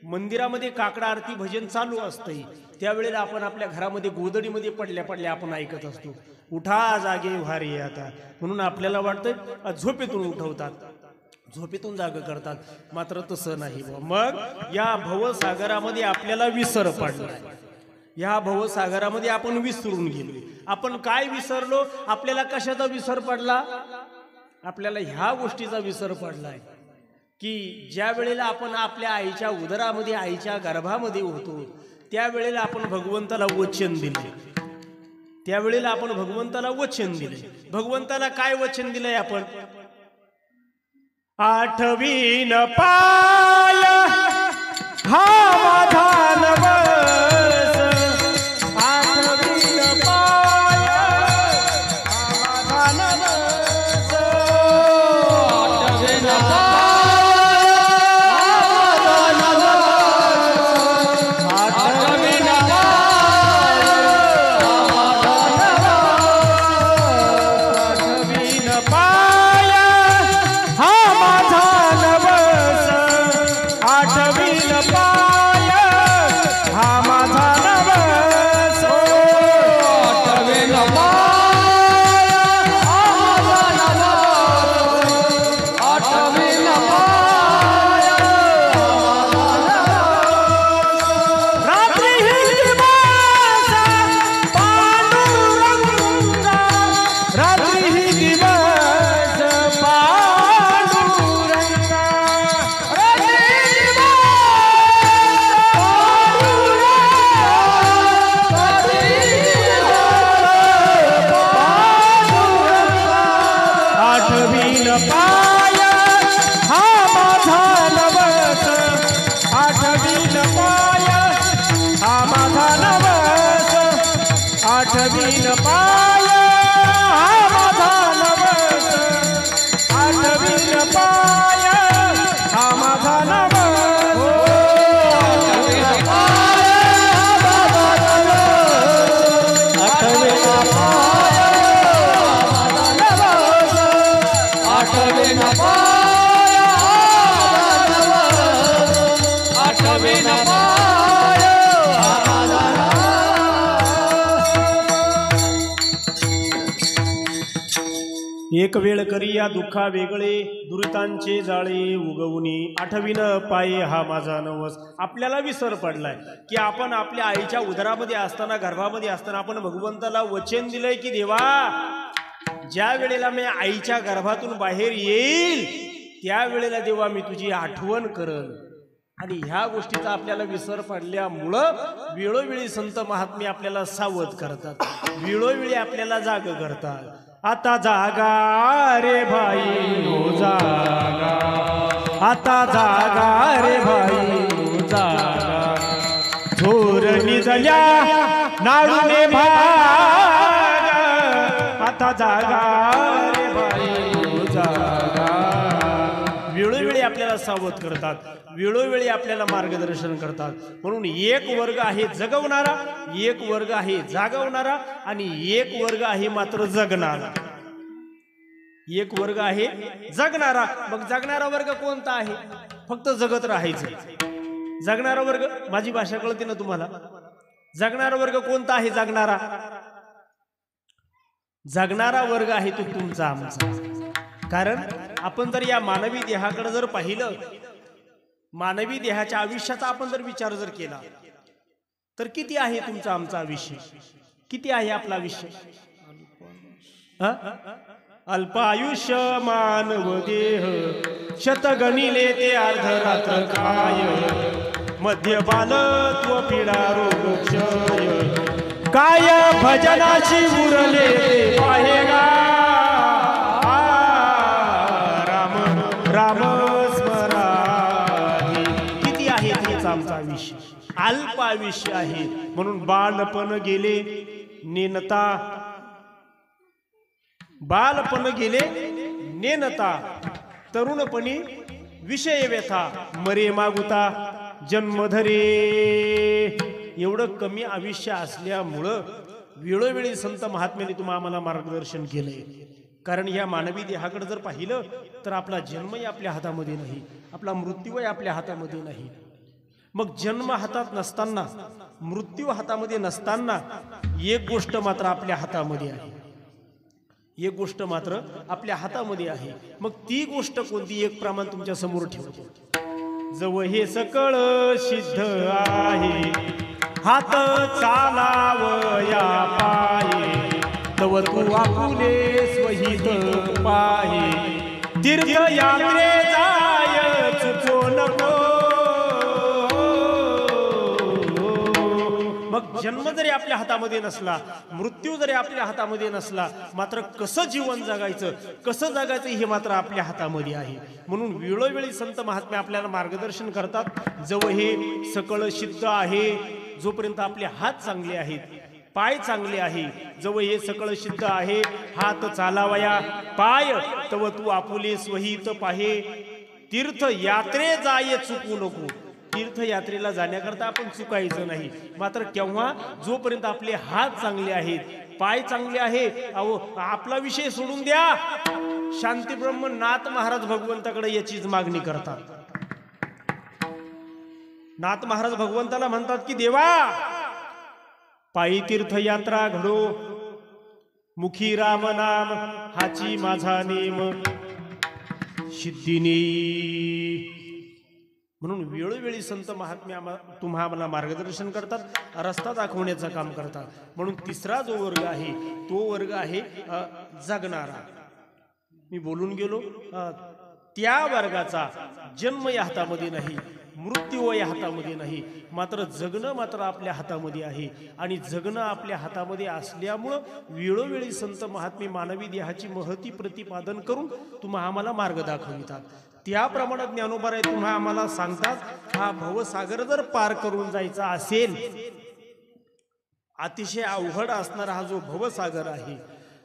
मंदिरामध्ये काकडा आरती भजन चालू असते त्यावेळेला आपण आपल्या घरामध्ये गोदडीमध्ये पडल्या पडल्या आपण ऐकत असतो उठा जागे व्हा रे आता. म्हणून आपल्याला वाटतं झोपेतून उठवतात, झोपेतून जाग करतात. मात्र तसं नाही. मग या भवसागरामध्ये आपल्याला विसर पडलाय, या भवसागरामध्ये आपण विसरून गेलो. आपण काय विसरलो? आपल्याला कशाचा विसर पडला? आपल्याला ह्या गोष्टीचा विसर पडलाय की ज्या वेळेला आपण आपल्या आईच्या उदरामध्ये, आईच्या गर्भामध्ये होतो त्यावेळेला आपण भगवंताला वचन दिले, त्यावेळेला आपण भगवंताला वचन दिले. भगवंताला काय वचन दिलंय आपण? आठवीन पाय हा माझा नवस, आठवीन पाय हा माझा नवस, आठवीन आठवीन पाय हा माझा नवस, आठवीन पाय हा माझा नवस, आठवीन पाय हा माझा नवस, आठवीन पाय हा माझा नवस, आठवीन पाय हा माझा नवस, आठवीन पाय हा माझा नवस. एक वेळ करी या दुःखा वेगळे, दुरितांचे जाळे उगवणी, आठवीन पाये हा माझा नवस. आपल्याला विसर पडलाय की आपण आपल्या आईच्या उदरामध्ये असताना, गर्भामध्ये असताना आपण भगवंताला वचन दिलंय की देवा ज्या वेळेला मी आईच्या गर्भातून बाहेर येईल त्यावेळेला देवा मी तुझी आठवण करल. आणि ह्या गोष्टीचा आपल्याला विसर पडल्यामुळं वेळोवेळी संत महात्मे आपल्याला सावध करतात, वेळोवेळी आपल्याला जाग करतात. आता जागा रे भाई हो जागा, आता जागा रे भाई हो जागा, निजल्या नाळूने भाग आता जागा रे बाई जागा. वेळोवेळी आपल्याला सावध करतात, वेळोवेळी आपल्याला मार्गदर्शन करतात. म्हणून एक वर्ग आहे जगवणारा, एक वर्ग आहे जागवणारा आणि एक वर्ग आहे मात्र जगणारा. एक वर्ग आहे जगणारा. मग जगणारा वर्ग कोणता आहे? फक्त जगत राहायचं. जगणारा वर्ग, माझी भाषा कळते ना तुम्हाला? जगणारा वर्ग कोणता आहे? जगणारा जगणारा वर्ग आहे तो तुमचा आमचा. कारण आपण जर या मानवी देहाकडे जर पाहिलं, मानवी देहाच्या आयुष्याचा आपण जर विचार जर केला तर किती आहे तुमचा आमचा आयुष्य? किती आहे आपला आयुष्य? अल्पायुष्य मानव देह शतगणिले ते अर्धरात्र काय. मध्य बालत्व पीडा रोग क्षय काय भजनाची उरले पाहेगा. राम राम स्मराही. किती आहे तुमचा आमचा आयुष्य? अल्प आयुष्य आहे. म्हणून बालपण गेले नेनता, बालपण गेले नेनता, तरुणपणी विषय व्यथा मरे मागुता जन्मधरे. एवढं कमी आयुष्य असल्यामुळं वेळोवेळी संत महात्म्यांनी तुम्हाला आम्हाला मार्गदर्शन केलंय. कारण या मानवी देहाकडे जर पाहिलं तर आपला जन्मही आपल्या हातामध्ये नाही, आपला मृत्यूही आपल्या हातामध्ये नाही. मग जन्म हातात नसताना, मृत्यू हातामध्ये नसताना एक गोष्ट मात्र आपल्या हातामध्ये आहे. एक गोष्ट मात्र आपल्या हातामध्ये आहे. मग ती गोष्ट कोणती? एक प्रमाण तुमच्या समोर ठेवतो. जव हे सकळ सिद्ध आहे हात चालावया पाये तव तू आपुले स्वहित पाहे. तीर्थयात्रे जाय चुचो नको. मग जन्म जरी आपल्या हातामध्ये नसला, मृत्यू जरी आपल्या हातामध्ये नसला, मात्र कसं जीवन जगायचं, कसं जगायचं हे मात्र आपल्या हातामध्ये आहे. म्हणून वेळोवेळी संत महात्मे आपल्याला मार्गदर्शन करतात. जव हे सकळ सिद्ध आहे, जोपर्यंत आपले हात चांगले आहेत, पाय चांगले आहे, जव हे सकळ सिद्ध आहे, हात चालावया पाय तव तू आपुले स्वहित पाहे. तीर्थ यात्रे जाय चुकू नको. तीर्थयात्रेला जाण्याकरता आपण चुकायचं नाही. मात्र केव्हा? जोपर्यंत आपले हात चांगले आहेत, पाय चांगले आहे. अहो, आपला विषय सोडून द्या, शांतीब्रह्म नाथ महाराज भगवंताकडे याचीच मागणी करतात. नाथ महाराज भगवंताला म्हणतात की देवा, पायी तीर्थयात्रा घडो, मुखी राम नाम हाची माझा नेम सिद्धीने. म्हणून वेळोवेळी संत महात्मे तुम्हाला मार्गदर्शन करतात, रस्ता दाखवण्याचं काम करतात. म्हणून तिसरा जो वर्ग आहे तो वर्ग आहे जगणारा. मी बोलून गेलो, त्या वर्गाचा जन्म या हातामध्ये नाही, मृत्यू या हातामध्ये नाही, मात्र जगणं मात्र आपल्या हातामध्ये आहे. आणि जगणं आपल्या हातामध्ये असल्यामुळं वेळोवेळी संत महात्मे मानवी देहाची महती प्रतिपादन करून तुम्हा आम्हाला मार्ग दाखवितात. त्याप्रमाणे ज्ञानोबा तुम्हा आम्हाला सांगतात, हा भवसागर जर पार करून जायचा असेल, अतिशय अवघड असणारा हा जो भवसागर आहे,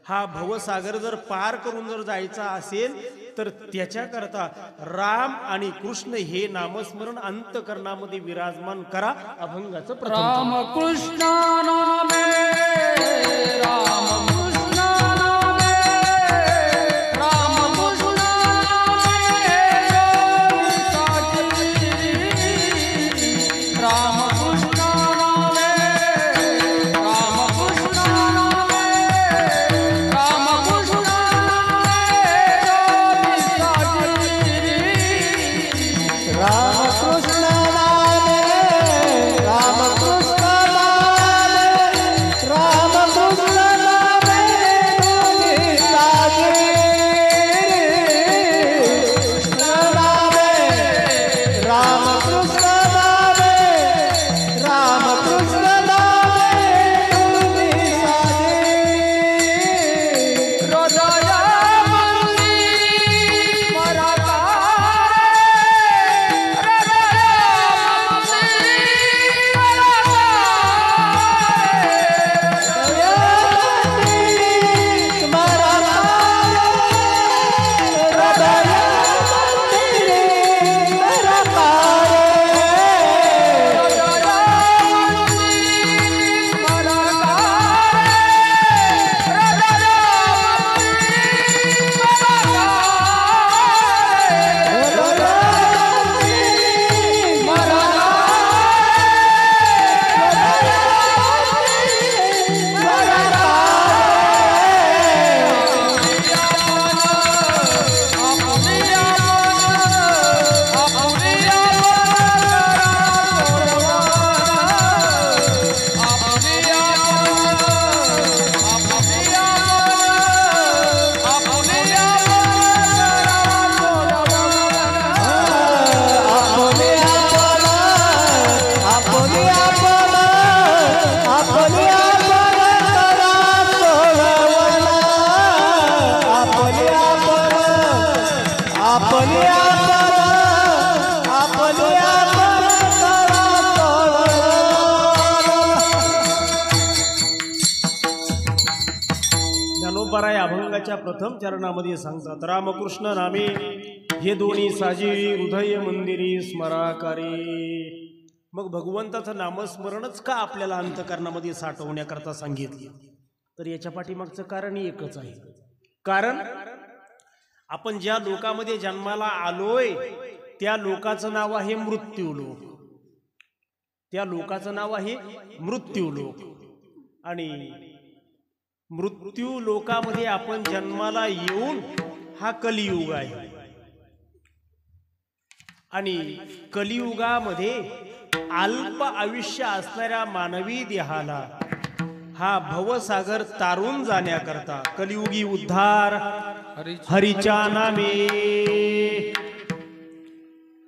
हा भवसागर जर पार करून जर जायचा असेल तर त्याच्याकरता राम आणि कृष्ण हे नामस्मरण अंतकरणामध्ये विराजमान करा. अभंगाचं प्रथम राम कृष्ण नामे राम कृष्ण नामे राम कृष्ण नामे राम कृष्ण नामे राम कृष्ण नामे राम कृष्ण रामकृष्ण नामे रामकृष्ण नामे रामकृष्ण नामे तुकोबाराय अभंगाच्या प्रथम चरणामध्ये सांगतात, रामकृष्ण नामे हे दोन्ही साजी हृदय मंदिरी स्मराकारी. मग भगवंताचं नामस्मरणच का आपल्याला अंतकरणामध्ये साठवण्याकरता सांगितले? तर याच्या पाठीमागचं कारण एकच आहे. कारण आपण ज्या लोकामध्ये जन्माला आलोय त्या लोकाचं नाव आहे मृत्यूलोक. त्या लोकाचं नाव आहे मृत्यूलोक. आणि मृत्यू लोकामध्ये आपण जन्माला येऊन हा कलियुग आहे. आणि कलियुगामध्ये अल्प आयुष्य असणाऱ्या मानवी देहाला हा भवसागर तारून जाण्याकरता कलियुगी उद्धार हरीच्या नामे,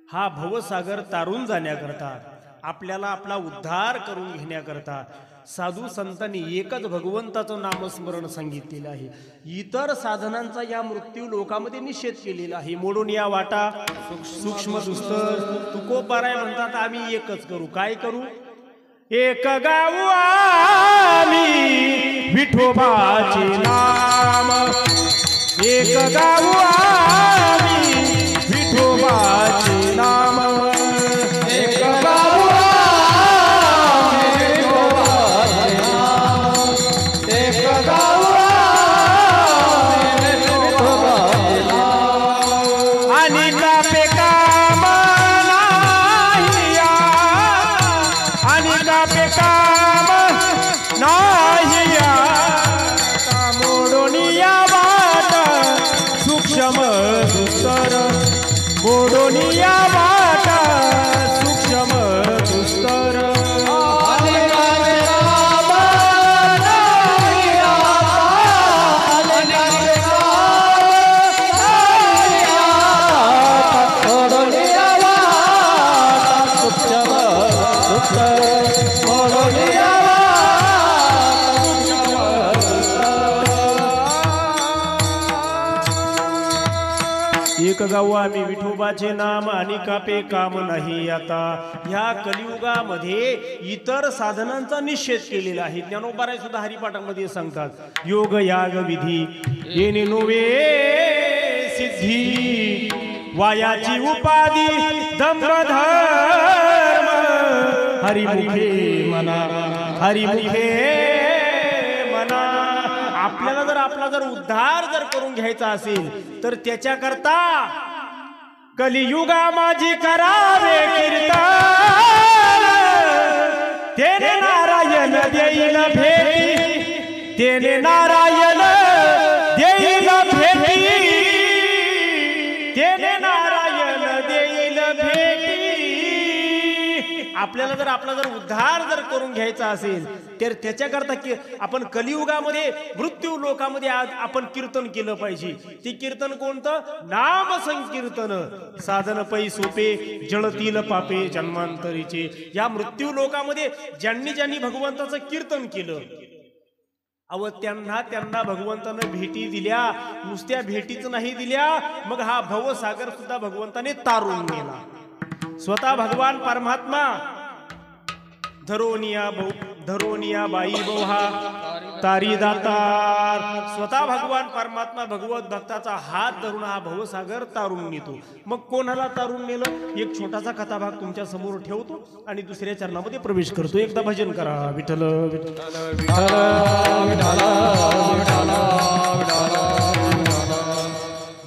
हा भवसागर तारून जाण्याकरता आपल्याला आपला उद्धार करून घेण्याकरता साधू संतांनी एकच भगवंताचं नामस्मरण सांगितलेलं आहे. इतर साधनांचा या मृत्यू लोकामध्ये निषेध केलेला आहे. मोडून या वाटा सूक्ष्म दुस्तर. तुकोबाराय म्हणतात आम्ही एकच करू. काय करू? एक गाऊ आम्ही विठोबाचे नाम, एक गाऊ आम्ही विठोबाचे नाम, एक गाऊ आम्ही विठोबाचे नाम, एक गाऊ आम्ही विठोबाचे नाम. आणि कापे काम नाही, आणि कापे काम नाही, मोडून या वाट सूक्ष्म दुस्तर, मोडून या वाट सूक्ष्म दुस्तर. एक गाऊ आम्ही विठोबाचे नाम आणि कापे काम नाही. आता ह्या कलियुगामध्ये इतर साधनांचा निषेध केलेला आहे. ज्ञानोबाराय सुद्धा हरिपाठामध्ये सांगतात, योग याग विधी येणे नोवे सिद्धी, वायाची उपाधी दंभ धर्म, हरिमुखे मना, हरिमुखे मना. आपल्याला जर आपला उद्धार करून घ्यायचा असेल तर त्याच्याकरता कलियुगा माझी करावे कीर्तन, तेने नारायण देईल भेटी, तेने नारायण देईल भेटी, तेने नारायण देईल भेटी. आपल्याला जर आपला उद्धार करून घ्यायचा असेल तर त्याच्याकरता आपण कलियुगामध्ये मृत्यू लोकामध्ये आज आपण कीर्तन केलं पाहिजे. ते कीर्तन कोणतं? नाम संकीर्तन. साधन पै सोपे जळतील पापे जन्मांतरीचे. या मृत्यू लोकामध्ये ज्यांनी ज्यांनी भगवंताचं कीर्तन केलं अव त्यांना भगवंतानं भेटी दिल्या. नुसत्या भेटीच नाही दिल्या, मग हा भवसागर सुद्धा भगवंताने तारून नेला. स्वतः भगवान परमात्मा धरोनिया बाई बोहा तारी दातार. स्वतः भगवान परमात्मा भगवत भक्ताचा हात धरून हा भवसागर तारून नेतो. मग कोणाला तारून नेलं? एक छोटासा कथाभाग तुमच्या समोर ठेवतो आणि दुसऱ्या चरणामध्ये प्रवेश करतो. एकदा भजन करा. विठ्ठल विठ्ठल विठ्ठल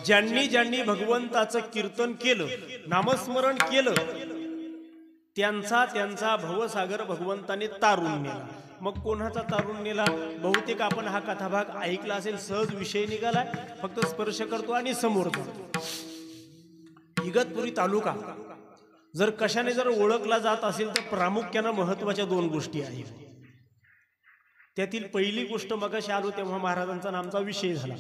ज्यांनी ज्यांनी भगवंताचं कीर्तन केलं, नामस्मरण केलं, त्यांचा भवसागर भगवंताने तारून नेला. मग कोणाचा तारून नेला? बहुतेक आपण हा कथाभाग ऐकला असेल. सहज विषय निघालाय, फक्त स्पर्श करतो आणि समोर जातो. इगतपुरी तालुका जर कशाने ओळखला जात असेल तर प्रामुख्यानं महत्वाच्या दोन गोष्टी आहेत. त्यातील पहिली गोष्ट मगाशी आलो तेव्हा महाराजांचा नामचा विषय झाला.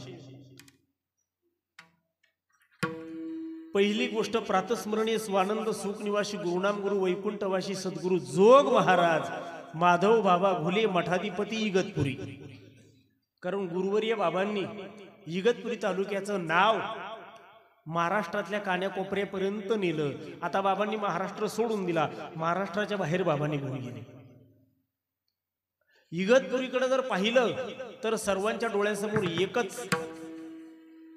पहिली गोष्ट प्रातस्मरणीय स्वानंद सुखनिवासी गुरुनाम गुरु वैकुंठवासी सद्गुरु जोग महाराज माधव बाबा घुले मठाधिपती इगतपुरी. कारण गुरुवर्य बाबांनी इगतपुरी तालुक्याचं नाव महाराष्ट्रातल्या कान्याकोपऱ्यापर्यंत नेलं. आता बाबांनी महाराष्ट्र सोडून दिला, महाराष्ट्राच्या बाहेर बाबांनी घेऊन गेले. इगतपुरीकडे जर पाहिलं तर सर्वांच्या डोळ्यासमोर एकच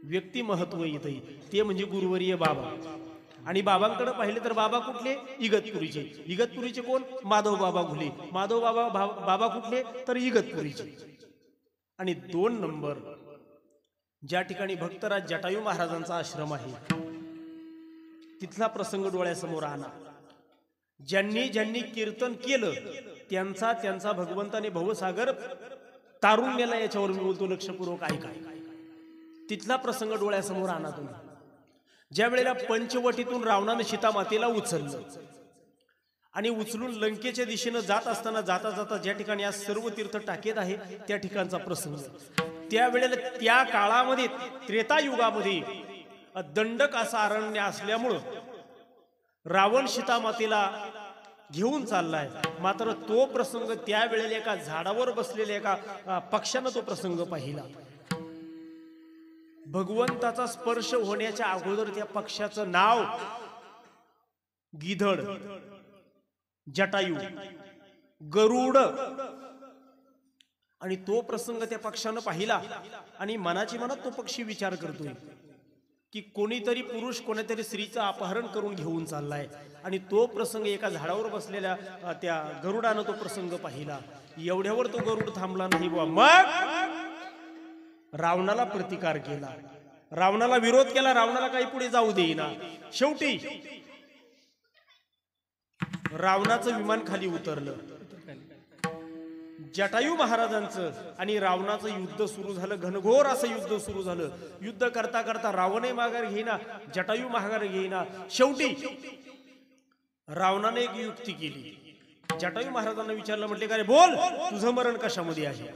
व्यक्ती महत्व येते, ते म्हणजे गुरुवर्य बाबा. आणि बाबांकडे पाहिले तर बाबा कुठले? इगतपुरीचे. इगतपुरीचे कोण? माधव बाबा घुले. माधव बाबा कुठले? तर इगतपुरीचे. आणि 2 नंबर ज्या ठिकाणी भक्तराज जटायू महाराजांचा आश्रम आहे तिथला प्रसंग डोळ्यासमोर आला. ज्यांनी ज्यांनी कीर्तन केलं त्यांचा भगवंताने भवसागर तारून नेला. याच्यावर मी बोलतो, लक्षपूर्वक ऐका. तिथला प्रसंग डोळ्यासमोर आणा तुम्ही. ज्या वेळेला पंचवटीतून रावणानं सीतामातेला उचललं आणि उचलून लंकेच्या दिशेनं जात असताना जाता जाता ज्या ठिकाणी आज सर्व तीर्थ टाकेत आहे त्या ठिकाणचा प्रसंग. त्यावेळेला त्या काळामध्ये त्रेतायुगामध्ये दंडक असं अरण्य असल्यामुळं रावण सीतामातेला घेऊन चाललाय. मात्र तो प्रसंग त्यावेळेला एका झाडावर बसलेल्या एका पक्ष्यानं तो प्रसंग पाहिला. भगवंताचा स्पर्श होण्याच्या अगोदर त्या पक्षाचं नाव गिधड, जटायू, गरुड. आणि तो प्रसंग त्या पक्षानं पाहिला आणि मनाची मनात तो पक्षी विचार करतोय की कोणीतरी पुरुष कोणीतरी स्त्रीचं अपहरण करून घेऊन चाललाय. आणि तो प्रसंग एका झाडावर बसलेल्या त्या गरुडानं तो प्रसंग पाहिला. एवढ्यावर तो गरुड थांबला नाही बुवा. मग रावणाला प्रतिकार केला, रावणाला विरोध केला, रावणाला काही पुढे जाऊ देईना. शेवटी रावणाचं विमान खाली उतरलं. जटायू महाराजांचं आणि रावणाचं युद्ध सुरू झालं. घनघोर असं युद्ध सुरू झालं. युद्ध करता करता रावणही माघार घेईना, जटायू माघार घेईना. शेवटी रावणाने एक युक्ती केली. जटायू महाराजांना विचारलं, म्हटले का रे बोल, तुझं मरण कशामध्ये आहे?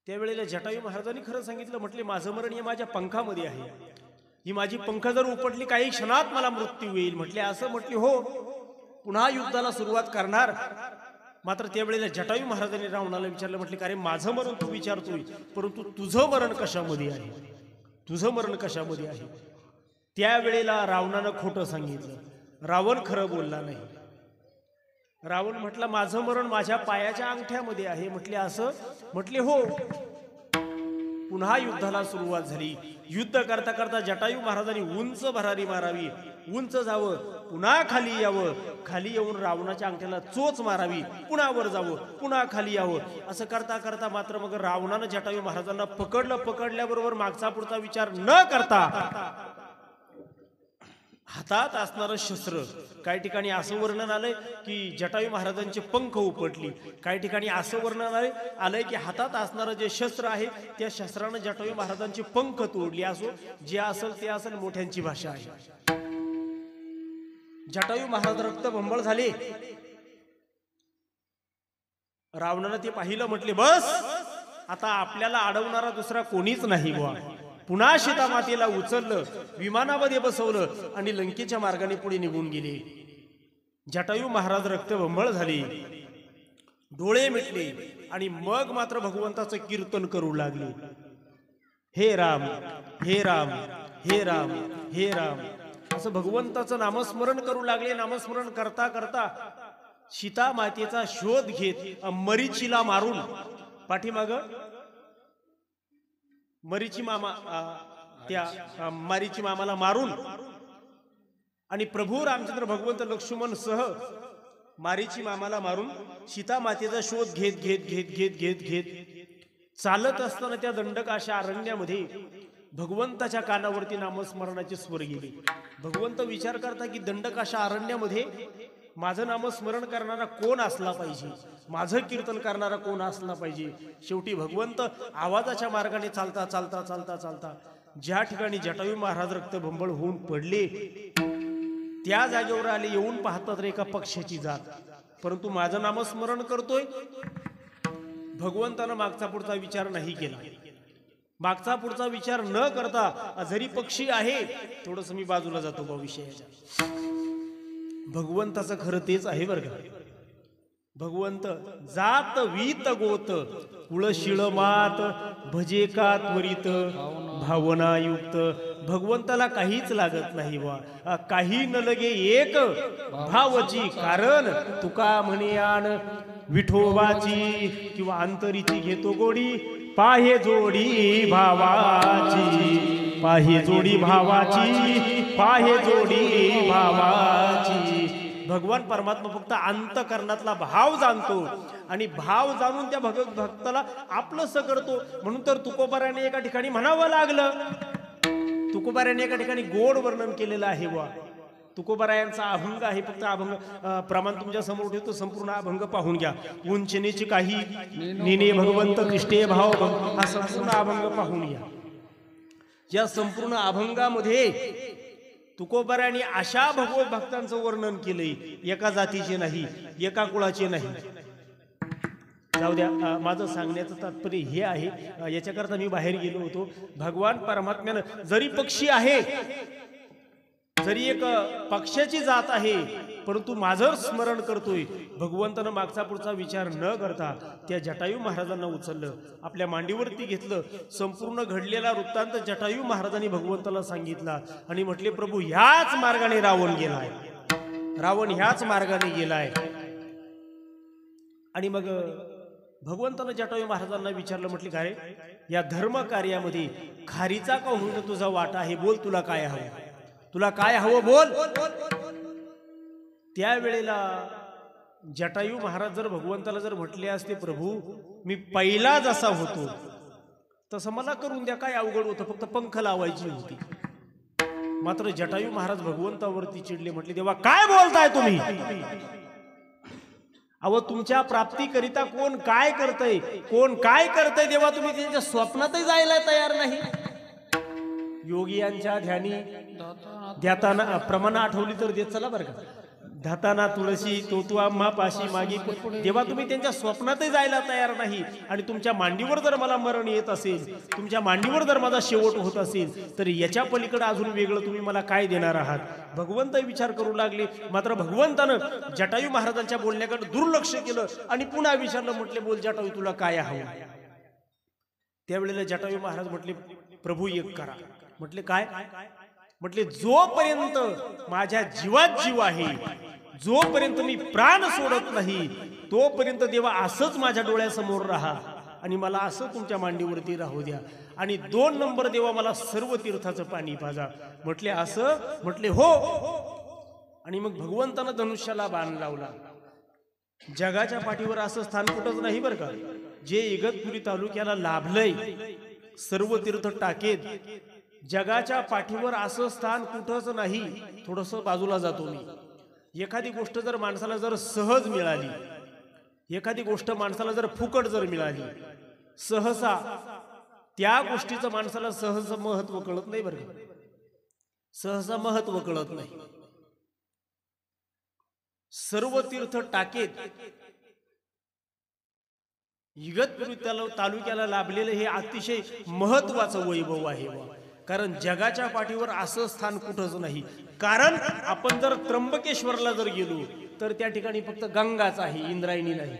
त्यावेळेला जटायू महाराजांनी खरं सांगितलं. म्हटले माझं मरण हे माझ्या पंखामध्ये आहे. ही माझी पंख जर उपटली काही क्षणात मला मृत्यू होईल. म्हटले असं? म्हटले हो. पुन्हा युद्धाला सुरुवात करणार. मात्र त्यावेळेला जटायू महाराजांनी रावणाला विचारलं, म्हटले का रे माझं मरण तू विचारतोय, परंतु तुझं मरण कशामध्ये आहे? तुझं मरण कशामध्ये आहे? त्यावेळेला रावणानं खोटं सांगितलं. रावण खरं बोलला नाही. रावण म्हटला माझं मरण माझ्या पायाच्या अंगठ्यामध्ये आहे. म्हटले असं? म्हटले हो. पुन्हा युद्धाला सुरुवात झाली. युद्ध करता करता जटायू महाराजांनी उंच भरारी मारावी, उंच जावं, पुन्हा खाली यावं, खाली येऊन रावणाच्या अंगठ्याला चोच मारावी, पुन्हा वर जावं, पुन्हा खाली यावं. असं करता करता मात्र मग रावणानं जटायू महाराजांना पकडलं. पकडल्याबरोबर मागचा पुढचा विचार न करता हातात असणारं शस्त्र, काही ठिकाणी असं वर्णन आलंय की जटायू महाराजांचे पंख उपटली, काही ठिकाणी असं वर्णन आलंय की हातात असणारं जे शस्त्र आहे त्या शस्त्रानं जटायू महाराजांचे पंख तोडली. असो जे असेल ते असेल, मोठ्यांची भाषा आहे. जटायू महाराज रक्तबंबाळ झाले. रावणानं ते पाहिलं. म्हटले बस आता आपल्याला अडवणारा दुसरा कोणीच नाही बुवा. पुन्हा सीतामातेला उचललं, विमानामध्ये बसवलं आणि लंकेच्या मार्गाने पुढे निघून गेले. जटायू महाराज रक्तबंबाळ झाले, डोळे मिटले आणि मग मात्र भगवंताचं कीर्तन करू लागले. हे राम, हे राम, हे राम, हे राम, असं भगवंताचं नामस्मरण करू लागले. नामस्मरण करता करता सीता मातेचा शोध घेत मरीचीला मारून, पाठीमाग मरीची मामा, त्या मरीची मामाला मारून आणि प्रभू रामचंद्र भगवंत लक्ष्मण सह मारीची मामाला मारून सीता मातेचा शोध घेत घेत घेत घेत घेत घेत चालत असताना त्या दंडकाशा अरण्यामध्ये भगवंताच्या कानावरती नामस्मरणाचे स्वर गेले. भगवंत विचार करता की दंडकाशा अरण्यामध्ये माझं नामस्मरण करणारा कोण असला पाहिजे, माझं कीर्तन करणारा कोण असला पाहिजे. शेवटी भगवंत आवाजाच्या मार्गाने चालता चालता चालता चालता ज्या ठिकाणी जटायू महाराज रक्तबंबाळ होऊन पडले त्या जागेवर आले. येऊन पाहतात तर एका पक्षाची जात, परंतु माझं नामस्मरण करतोय. भगवंतानं मागचा पुढचा विचार नाही केला. मागचा पुढचा विचार न करता जरी पक्षी आहे, थोडस मी बाजूला जातो बा विषयाच्या. भगवंताचं खरं तेच आहे बरं का. भगवंत जात वीत गोत कुळ शिळ मात भजे का त्वरित भावनायुक्त भगवंताला काहीच लागत नाही बा, काही न लगे एक भावची, कारण तुका म्हणे आण विठोबाची किंवा अंतरीची घेतो गोडी, पाहे जोडी भावाची, पाहे जोडी भावाची, पाहे जोडी भावाची. भगवान परमात्मा फक्त अंतकरणातला भाव जाणतो आणि भाव जाणून त्या भक्ताला आपलंसं करतो. म्हणून तर तुकोबाराने एका ठिकाणी म्हणावं लागलं, तुकोबाराने एका ठिकाणी गोड वर्णन केलेलं आहे बा. तुकोबारायांचा अभंग आहे, फक्त अभंग प्रमाण तुमच्या समोर ठेवतो, संपूर्ण अभंग पाहून घ्या. उंचनेची काही निने भगवंत निष्ठे भाव, हा संपूर्ण अभंग पाहून घ्या. या संपूर्ण अभंगामध्ये तुकोबारांनी अशा भगवत भक्तांचं वर्णन केलंय, एका जातीचे नाही, एका कुळाचे नाही. जाऊ द्या, माझं सांगण्याचं तात्पर्य हे आहे, याच्याकरता मी बाहेर गेलो होतो. भगवान परमात्म्यानं जरी पक्षी आहे, जरी एक पक्षाची जात आहे, परंतु माझं स्मरण करतोय. भगवंतानं मागचा पुढचा विचार न करता त्या जटायू महाराजांना उचललं, आपल्या मांडीवरती घेतलं. संपूर्ण घडलेला वृत्तांत जटायू महाराजांनी भगवंताला सांगितला आणि म्हटले, प्रभू ह्याच मार्गाने रावण गेलाय, रावण ह्याच मार्गाने गेलाय. आणि मग भगवंतानं जटायू महाराजांना विचारलं, म्हटले काय या धर्म कार्यामध्ये खारीचा का होऊन तुझा वाटा आहे, बोल तुला काय हवं, तुला काय हवं बोल. त्यावेळेला जटायू महाराज जर भगवंताला जर म्हटले असते, प्रभू मी पहिला जसा होतो तसं मला करून द्या, काय अवघड होतं, फक्त पंख लावायची होती. मात्र जटायू महाराज भगवंतावरती चिडले, म्हटले देवा काय बोलताय तुम्ही, अहो तुमच्या प्राप्तीकरिता कोण काय करतय, कोण काय करतय देवा, तुम्ही त्यांच्या स्वप्नातही जायला तयार नाही. योगियांच्या ध्यानी ध्याताना प्रमाण आठवली तर देत चला बरं का. धाताना तुळशी तो तू आम्हा पाशी मागी, देवा तुम्ही त्यांच्या स्वप्नातही जायला तयार नाही. आणि तुमच्या मांडीवर जर मला मरण येत असेल, तुमच्या मांडीवर जर माझा शेवट होत असेल, तर याच्या पलीकडे अजून वेगळं तुम्ही मला काय देणार आहात. भगवंत विचार करू लागले. मात्र भगवंतानं जटायू महाराजांच्या बोलण्याकडे दुर्लक्ष केलं आणि पुन्हा विचारलं, म्हटले बोल जटायू तुला काय हवं. त्यावेळेला जटायू महाराज म्हटले, प्रभू एक करा. म्हटले काय. म्हटले जोपर्यंत माझ्या जीवात जीव आहे, जोपर्यंत मी प्राण सोडत नाही, तोपर्यंत देवा असंच माझ्या डोळ्यासमोर राहा आणि मला असं तुमच्या मांडीवरती राहू द्या. आणि 2 नंबर देवा मला सर्व तीर्थाचं पाणी पाजा. म्हटले असं. म्हटले हो. आणि मग भगवंतानं धनुष्याला बाण लावला. जगाच्या पाठीवर असं स्थान कुठंच नाही बरं का, जे इगतपुरी तालुक्याला लाभलंय. सर्व तीर्थ टाकेत, जगाच्या पाठीवर असं स्थान कुठंच नाही. थोडस बाजूला जातो मी. एखादी गोष्ट जर माणसाला जर सहज मिळाली, एखादी गोष्ट माणसाला जर फुकट जर मिळाली, सहसा त्या गोष्टीचं माणसाला सहज महत्व कळत नाही बरं का, सहसा महत्व कळत नाही. सर्व तीर्थ टाकेत इगतपुरी तालुक्याला लाभलेलं हे अतिशय महत्वाचं वैभव आहे. कारण जगाच्या पाठीवर असं स्थान कुठंच नाही. कारण आपण जर त्र्यंबकेश्वरला जर गेलो तर त्या ठिकाणी फक्त गंगाच आहे, इंद्रायणी नाही.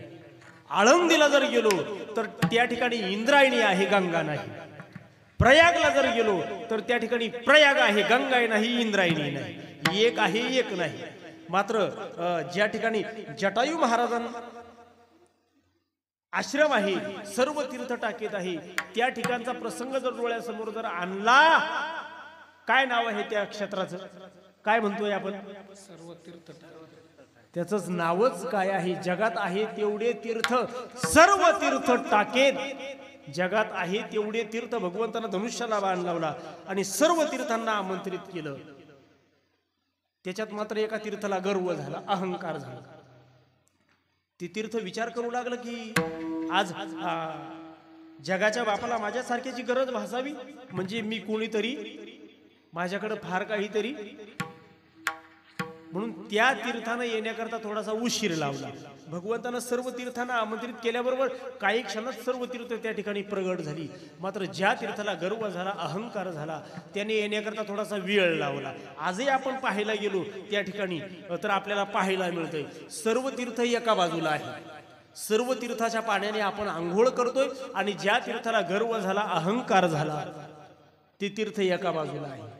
आळंदीला जर गेलो तर त्या ठिकाणी इंद्रायणी आहे, गंगा नाही. प्रयागला जर गेलो तर त्या ठिकाणी प्रयाग आहे, गंगा नाही, इंद्रायणी नाही. एक आहे, एक नाही. मात्र ज्या ठिकाणी जटायू महाराजांना आश्रम आहे, सर्व तीर्थ टाकेत आहे, त्या ठिकाणचा प्रसंग जर डोळ्यासमोर जर आणला, काय नाव आहे त्या क्षेत्राचं, काय म्हणतोय आपण, सर्व तीर्थ. त्याचंच नावच काय आहे, जगात आहे तेवढे तीर्थ, सर्व तीर्थ टाकेत. जगात आहे तेवढे तीर्थ भगवंतानं धनुष्याला बाण लावला आणि सर्व तीर्थांना आमंत्रित केलं. त्याच्यात मात्र एका तीर्थाला गर्व झाला, अहंकार झाला. ते तीर्थ विचार करू लागलं की आज जगाच्या बापाला माझ्यासारख्याची गरज भासावी, म्हणजे मी कोणीतरी, माझ्याकडे फार काहीतरी. म्हणून त्या तीर्थानं येण्याकरता थोडासा उशीर लावला. भगवंतानं सर्व तीर्थांना आमंत्रित केल्याबरोबर काही क्षणात सर्व तीर्थ त्या ठिकाणी प्रगट झाली. मात्र ज्या तीर्थाला गर्व झाला, अहंकार झाला, त्याने येण्याकरता थोडासा वेळ लावला. आजही आपण पाहायला गेलो त्या ठिकाणी तर आपल्याला पाहायला मिळतंय सर्व तीर्थ एका बाजूला आहे. सर्व तीर्थाच्या पाण्याने आपण आंघोळ करतोय आणि ज्या तीर्थाला गर्व झाला, अहंकार झाला, ते तीर्थ एका बाजूला आहे.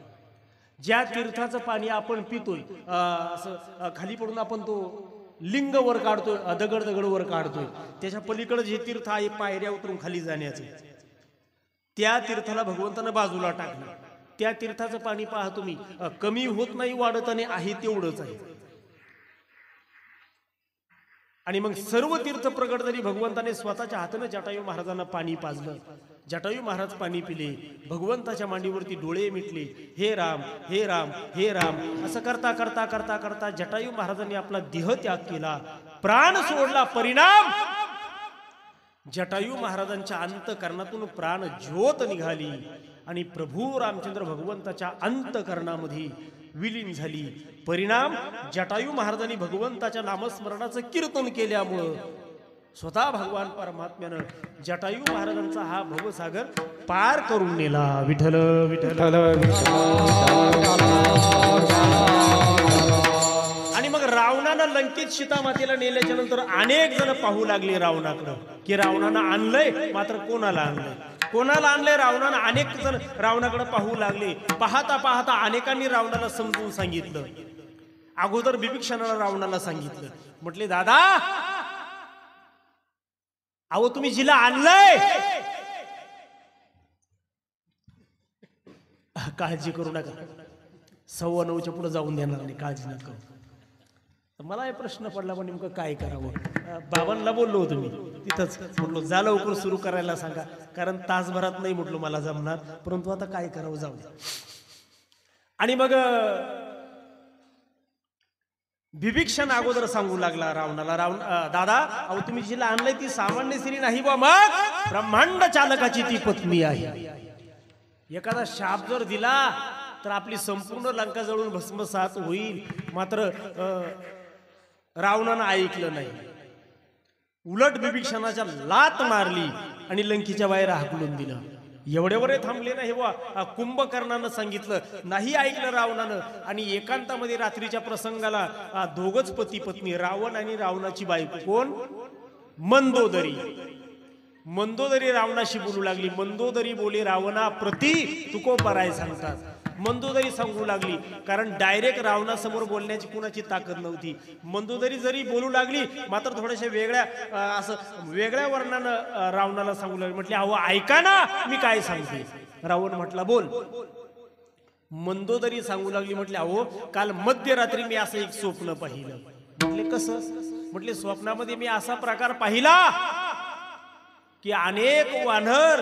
ज्या तीर्थाचं पाणी आपण पितोय असं खाली पडून आपण तो लिंग वर काढतोय, दगड वर काढतोय, त्याच्या पलीकडे जे तीर्थ आहे पायऱ्या उतरून खाली जाण्याचं, त्या तीर्थाला भगवंतानं बाजूला टाकलं. त्या तीर्थाचं पाणी पहा तुम्ही, कमी होत नाही, वाढत नाही, आहे तेवढंच आहे. आणि मग सर्व तीर्थ प्रगट झाली. भगवंताने स्वतःच्या हाताने जटायू महाराजांना पाणी पाजलं. जटायू महाराज पाणी पिले, भगवंताच्या मांडीवरती डोळे मिटले. हे राम, हे राम, हे राम असं करता करता करता करता जटायू महाराजांनी आपला देह त्याग केला, प्राण सोडला. परिणाम जटायू महाराजांच्या अंतकरणातून प्राण ज्योत निघाली आणि प्रभू रामचंद्र भगवंताच्या अंतकरणामध्ये विलीन झाली. परिणाम जटायू महाराजांनी भगवंताच्या नामस्मरणाचं कीर्तन केल्यामुळं स्वतः भगवान परमात्म्यानं जटायू महाराजांचा हा भवसागर पार करून नेला. विठ्ठल विठ्ठल. आणि मग रावणानं लंकेत सीतामातेला नेल्याच्या नंतर अनेक जण पाहू लागले रावणाकडं, की रावणानं आणलंय, मात्र कोणाला आणलंय, कोणाला आणलंय. रावणानं अनेक जण रावणाकडे पाहू लागले. पाहता पाहता अनेकांनी रावणाला समजून सांगितलं. अगोदर बिभीषणाला रावणाला सांगितलं, म्हटले दादा, अहो तुम्ही जिला आणलंय काळजी करू नका, 9:15 पुढे जाऊन देणार नाही, काळजी नका. मला हे प्रश्न पडला, पण नेमकं काय करावं. बाबांना बोललो होतो मी तिथंच, म्हटलो जा लवकर सुरू करायला सांगा, कारण तासभरात नाही म्हटलो मला जमणार, परंतु आता काय करावं, जाऊ दे. आणि मग बिभीषण अगोदर सांगू लागला रावणाला, दादा, अहो तुम्ही जिला आणलंय ती सामान्य स्त्री नाही बा, मग ब्रह्मांड चालकाची ती पत्नी आहे. एखादा शाप जर दिला तर आपली संपूर्ण लंका जळून भस्मसात होईल. मात्र रावणानं ऐकलं नाही. उलट बिभीषणाच्या लात मारली आणि लंकेच्या बाहेर हाकलून दिलं. एवढ्यावर थांबले ना, हे वा कुंभकर्णानं सांगितलं, नाही ऐकलं रावणानं. आणि एकांतामध्ये रात्रीच्या प्रसंगाला दोघच पती पत्नी, रावण आणि रावणाची बायको, कोण, मंदोदरी. मंदोदरी रावणाशी बोलू लागली. मंदोदरी बोले रावणा प्रति तुको पराय सांगतात. मंदोदरी सांगू लागली, कारण डायरेक्ट रावणासमोर बोलण्याची कुणाची ताकद नव्हती. मंदोदरी जरी बोलू लागली, मात्र थोड्याशा वेगळ्या असं वेगळ्या वर्णानं रावणाला सांगू लागली. म्हटले अहो ऐका ना, मी काय सांगते. रावण म्हटला बोल. मंदोदरी सांगू लागली, म्हटले अहो काल मध्यरात्री मी असं एक स्वप्न पाहिलं. म्हटले कसं. म्हटले स्वप्नामध्ये मी असा प्रकार पाहिला की अनेक वानर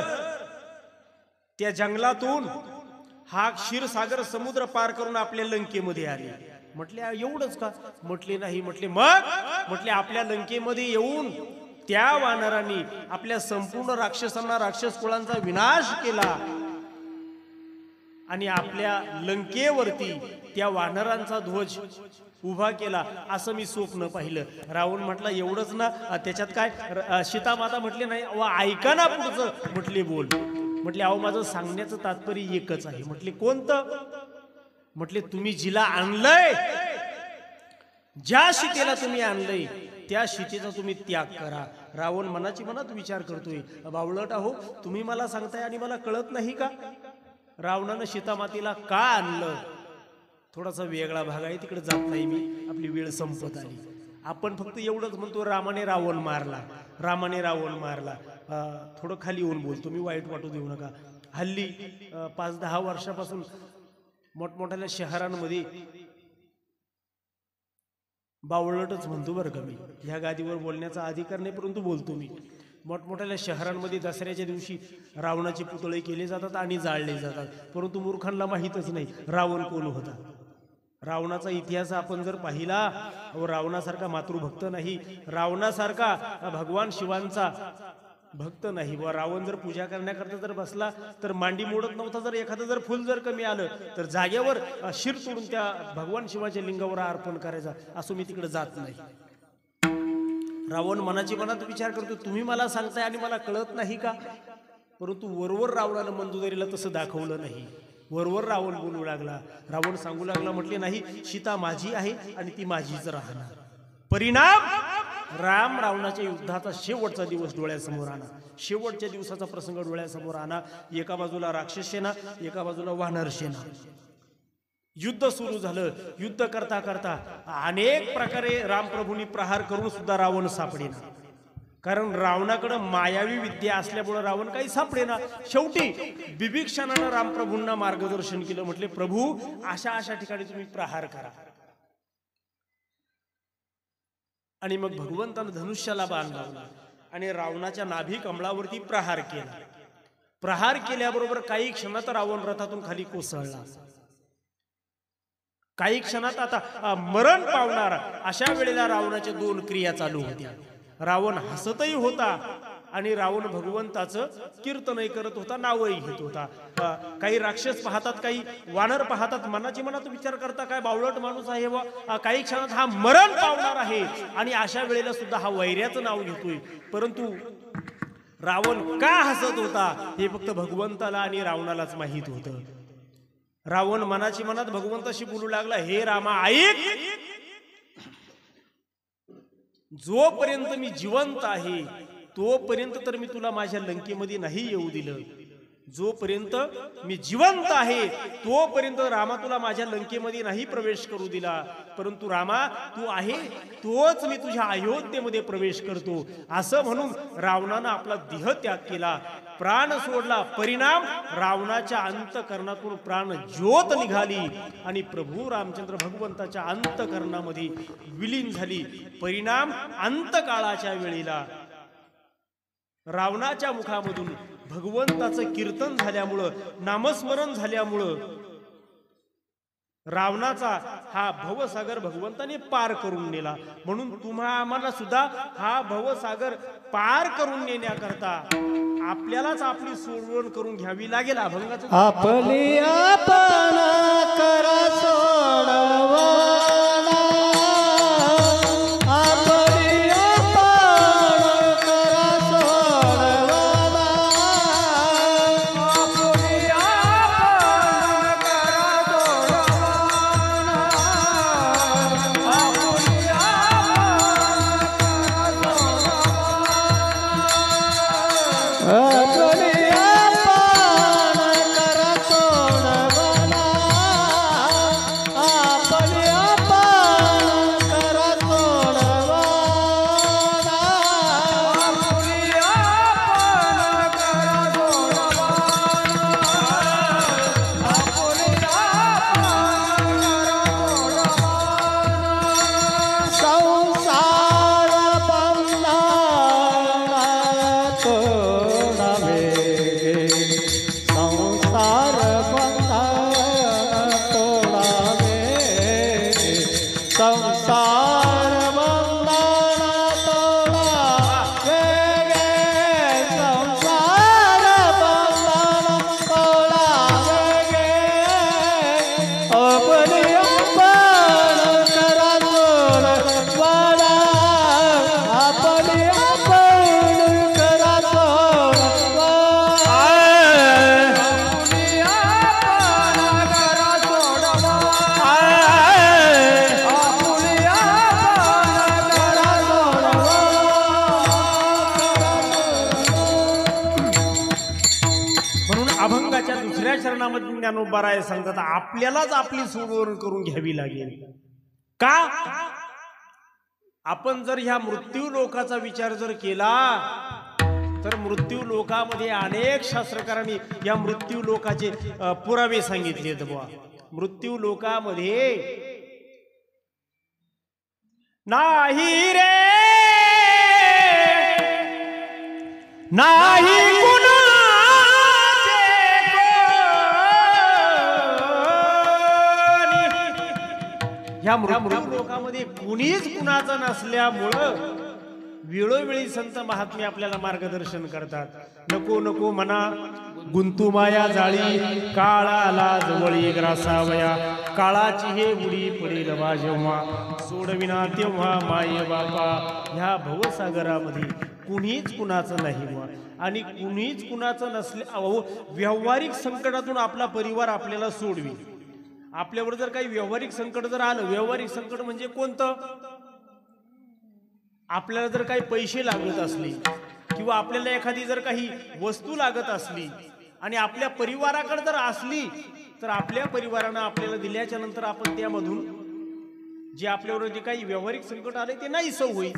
त्या जंगलातून हा क्षीरसागर समुद्र पार करून आपल्या लंकेमध्ये आले. म्हटले एवढंच का. म्हटले नाही. म्हटले मग. म्हटले आपल्या लंकेमध्ये येऊन त्या वानरांनी आपल्या संपूर्ण राक्षसांना, राक्षस कुळांचा विनाश केला आणि आपल्या लंकेवरती त्या वानरांचा ध्वज उभा केला, असं मी स्वप्न पाहिलं. रावण म्हटला एवढंच ना, त्याच्यात काय. सीतामाता म्हटले नाही, ऐका ना पुढचं. म्हटले बोल. म्हटले अहो माझं सांगण्याचं तात्पर्य एकच आहे. म्हटले कोणतं. म्हटले तुम्ही जिला आणलंय, ज्या सीतेला तुम्ही आणलंय, त्या सीतेचा तुम्ही त्याग करा. रावण मनाची मनात विचार करतोय, बावळट आहो तुम्ही मला सांगताय आणि मला कळत नाही का. रावणानं सीतामातेला का आणलं, थोडासा वेगळा भाग आहे, तिकडे जात नाही मी, आपली वेळ संपत आली. आपण फक्त एवढंच म्हणतो रामाने रावण मारला, रामाने रावण मारला. थोडं खाली येऊन बोलतो मी, वाईट वाटू देऊ नका. हल्ली 5-10 वर्षापासून मोठमोठ्या शहरांमध्ये बावळटच म्हणतो बरं का मी, ह्या गादीवर बोलण्याचा अधिकार नाही, परंतु बोलतो मी. मोठमोठ्या शहरांमध्ये दसऱ्याच्या दिवशी रावणाचे पुतळे केले जातात आणि जाळले जातात, परंतु मूर्खांना माहीतच नाही रावण कोण होता. रावणाचा इतिहास आपण जर पाहिला, रावणासारखा मातृभक्त नाही, रावणासारखा भगवान शिवांचा भक्त नाही. व रावण जर पूजा करण्याकरता जर बसला तर मांडी मोडत नव्हता. जर एखादं जर फुल जर कमी आलं तर जागेवर शिर तोडून त्या भगवान शिवाच्या लिंगावर अर्पण करायचा. असं मी तिकडे जात नाही. रावण मनाची मनात विचार करतो, तुम्ही मला सांगताय आणि मला कळत नाही का. परंतु वरवर रावणानं मंदोदरीला तसं दाखवलं नाही. वरवर रावण बोलू लागला, रावण सांगू लागला, म्हटले नाही सीता माझी आहे आणि ती माझीच राहणार. परिणाम राम रावणाच्या युद्धाचा शेवटचा दिवस डोळ्यासमोर आला. शेवटच्या दिवसाचा प्रसंग डोळ्यासमोर आला. एका बाजूला राक्षस सेना, एका बाजूला वानर सेना. युद्ध सुरू झालं. युद्ध करता करता अनेक प्रकारे रामप्रभूंनी प्रहार करून सुद्धा रावण सापडेना. कारण रावणाकडे मायावी विद्या असल्यामुळे रावण काही सापडेना. शेवटी बिभीषणानं रामप्रभूंना मार्गदर्शन केलं. म्हटले प्रभू अशा अशा ठिकाणी तुम्ही प्रहार करा. आणि मग भगवंतानं धनुष्याला बाण लावला आणि रावणाच्या नाभी कमळावरती प्रहार केला. प्रहार केल्याबरोबर काही क्षणात रावण रथातून खाली कोसळला. काही क्षणात आता मरण पावणार अशा वेळेला रावणाच्या दोन क्रिया चालू होत्या. रावण हसतही होता आणि रावण भगवंताचं कीर्तनही करत होता, नावही घेत होता. काही राक्षस पाहतात, काही वानर पाहतात, मनाची मनात विचार करता काय बावळट माणूस आहे व काही क्षणात हा मरण पावणार आहे. आणि अशा वेळेला सुद्धा हा वैर्याचं नाव घेतोय. परंतु रावण का हसत होता हे फक्त भगवंताला आणि रावणालाच माहित होतं. रावण मनाची मनात भगवंताशी बोलू लागला, हे रामा ऐक, जोपर्यंत मी जिवंत आहे तोपर्यंत तर मी तुला माझ्या लंकेमध्ये नाही येऊ दिलं. जोपर्यंत मी जिवंत आहे तोपर्यंत रामा तुला माझ्या लंकेमध्ये नाही प्रवेश करू दिला. परंतु रामा तू आहे तोच मी तुझ्या अयोध्येमध्ये प्रवेश करतो. असं म्हणून रावणानं आपला देह त्याग केला, प्राण सोडला. परिणाम रावणाच्या अंतकरणातून प्राण ज्योत निघाली आणि प्रभू रामचंद्र भगवंताच्या अंतकरणामध्ये विलीन झाली. परिणाम अंतकाळाच्या वेळेला रावणाच्या मुखामधून भगवंताचं कीर्तन झाल्यामुळं, नामस्मरण झाल्यामुळं रावणाचा हा भवसागर भगवंताने पार करून नेला. म्हणून तुम्हा आम्हाला सुद्धा हा भवसागर पार करून नेण्याकरता आपल्यालाच आपली सोडवण करून घ्यावी लागेल. अभंगाचं आपली आपण करा सोडवणा, आपली आपण करा सोडवणा, आपली आपण करा सोडवणा, आपली अभंगाच्या दुसऱ्या चरणामध्ये ज्ञानोबाराय सांगतात आपल्यालाच आपली सोडवण करून घ्यावी लागेल. का? आपण जर ह्या मृत्यू लोकाचा विचार जर केला तर मृत्यू लोकामध्ये अनेक शास्त्रकारांनी या मृत्यू लोकाचे पुरावे सांगितले. मृत्यू लोकामध्ये नाही रे नाही ह्या मृत्यू लोकामध्ये कुणीच कुणाचं नसल्यामुळं वेळोवेळी संत महात्मे आपल्याला मार्गदर्शन करतात. नको नको मना गुंतू माया जाळी, काळाला जवळी ग्रासावया, काळाची हे उडी पडेल बा जेव्हा, सोडविना तेव्हा माये बापा. ह्या भवसागरामध्ये कुणीच कुणाचं नाही बा. आणि कुणीच कुणाचं नसल्या व्यावहारिक संकटातून आपला परिवार आपल्याला सोडवी. आपल्यावर जर काही व्यावहारिक संकट जर आलं, व्यावहारिक संकट म्हणजे कोणतं? आपल्याला जर काही पैसे लागत असले किंवा आपल्याला एखादी जर काही वस्तू लागत असली आणि आपल्या परिवाराकडे जर असली तर आपल्या परिवारानं आपल्याला दिल्याच्या नंतर आपण त्यामधून जे आपल्यावर जे काही व्यावहारिक संकट आले ते नाहीसं होईल.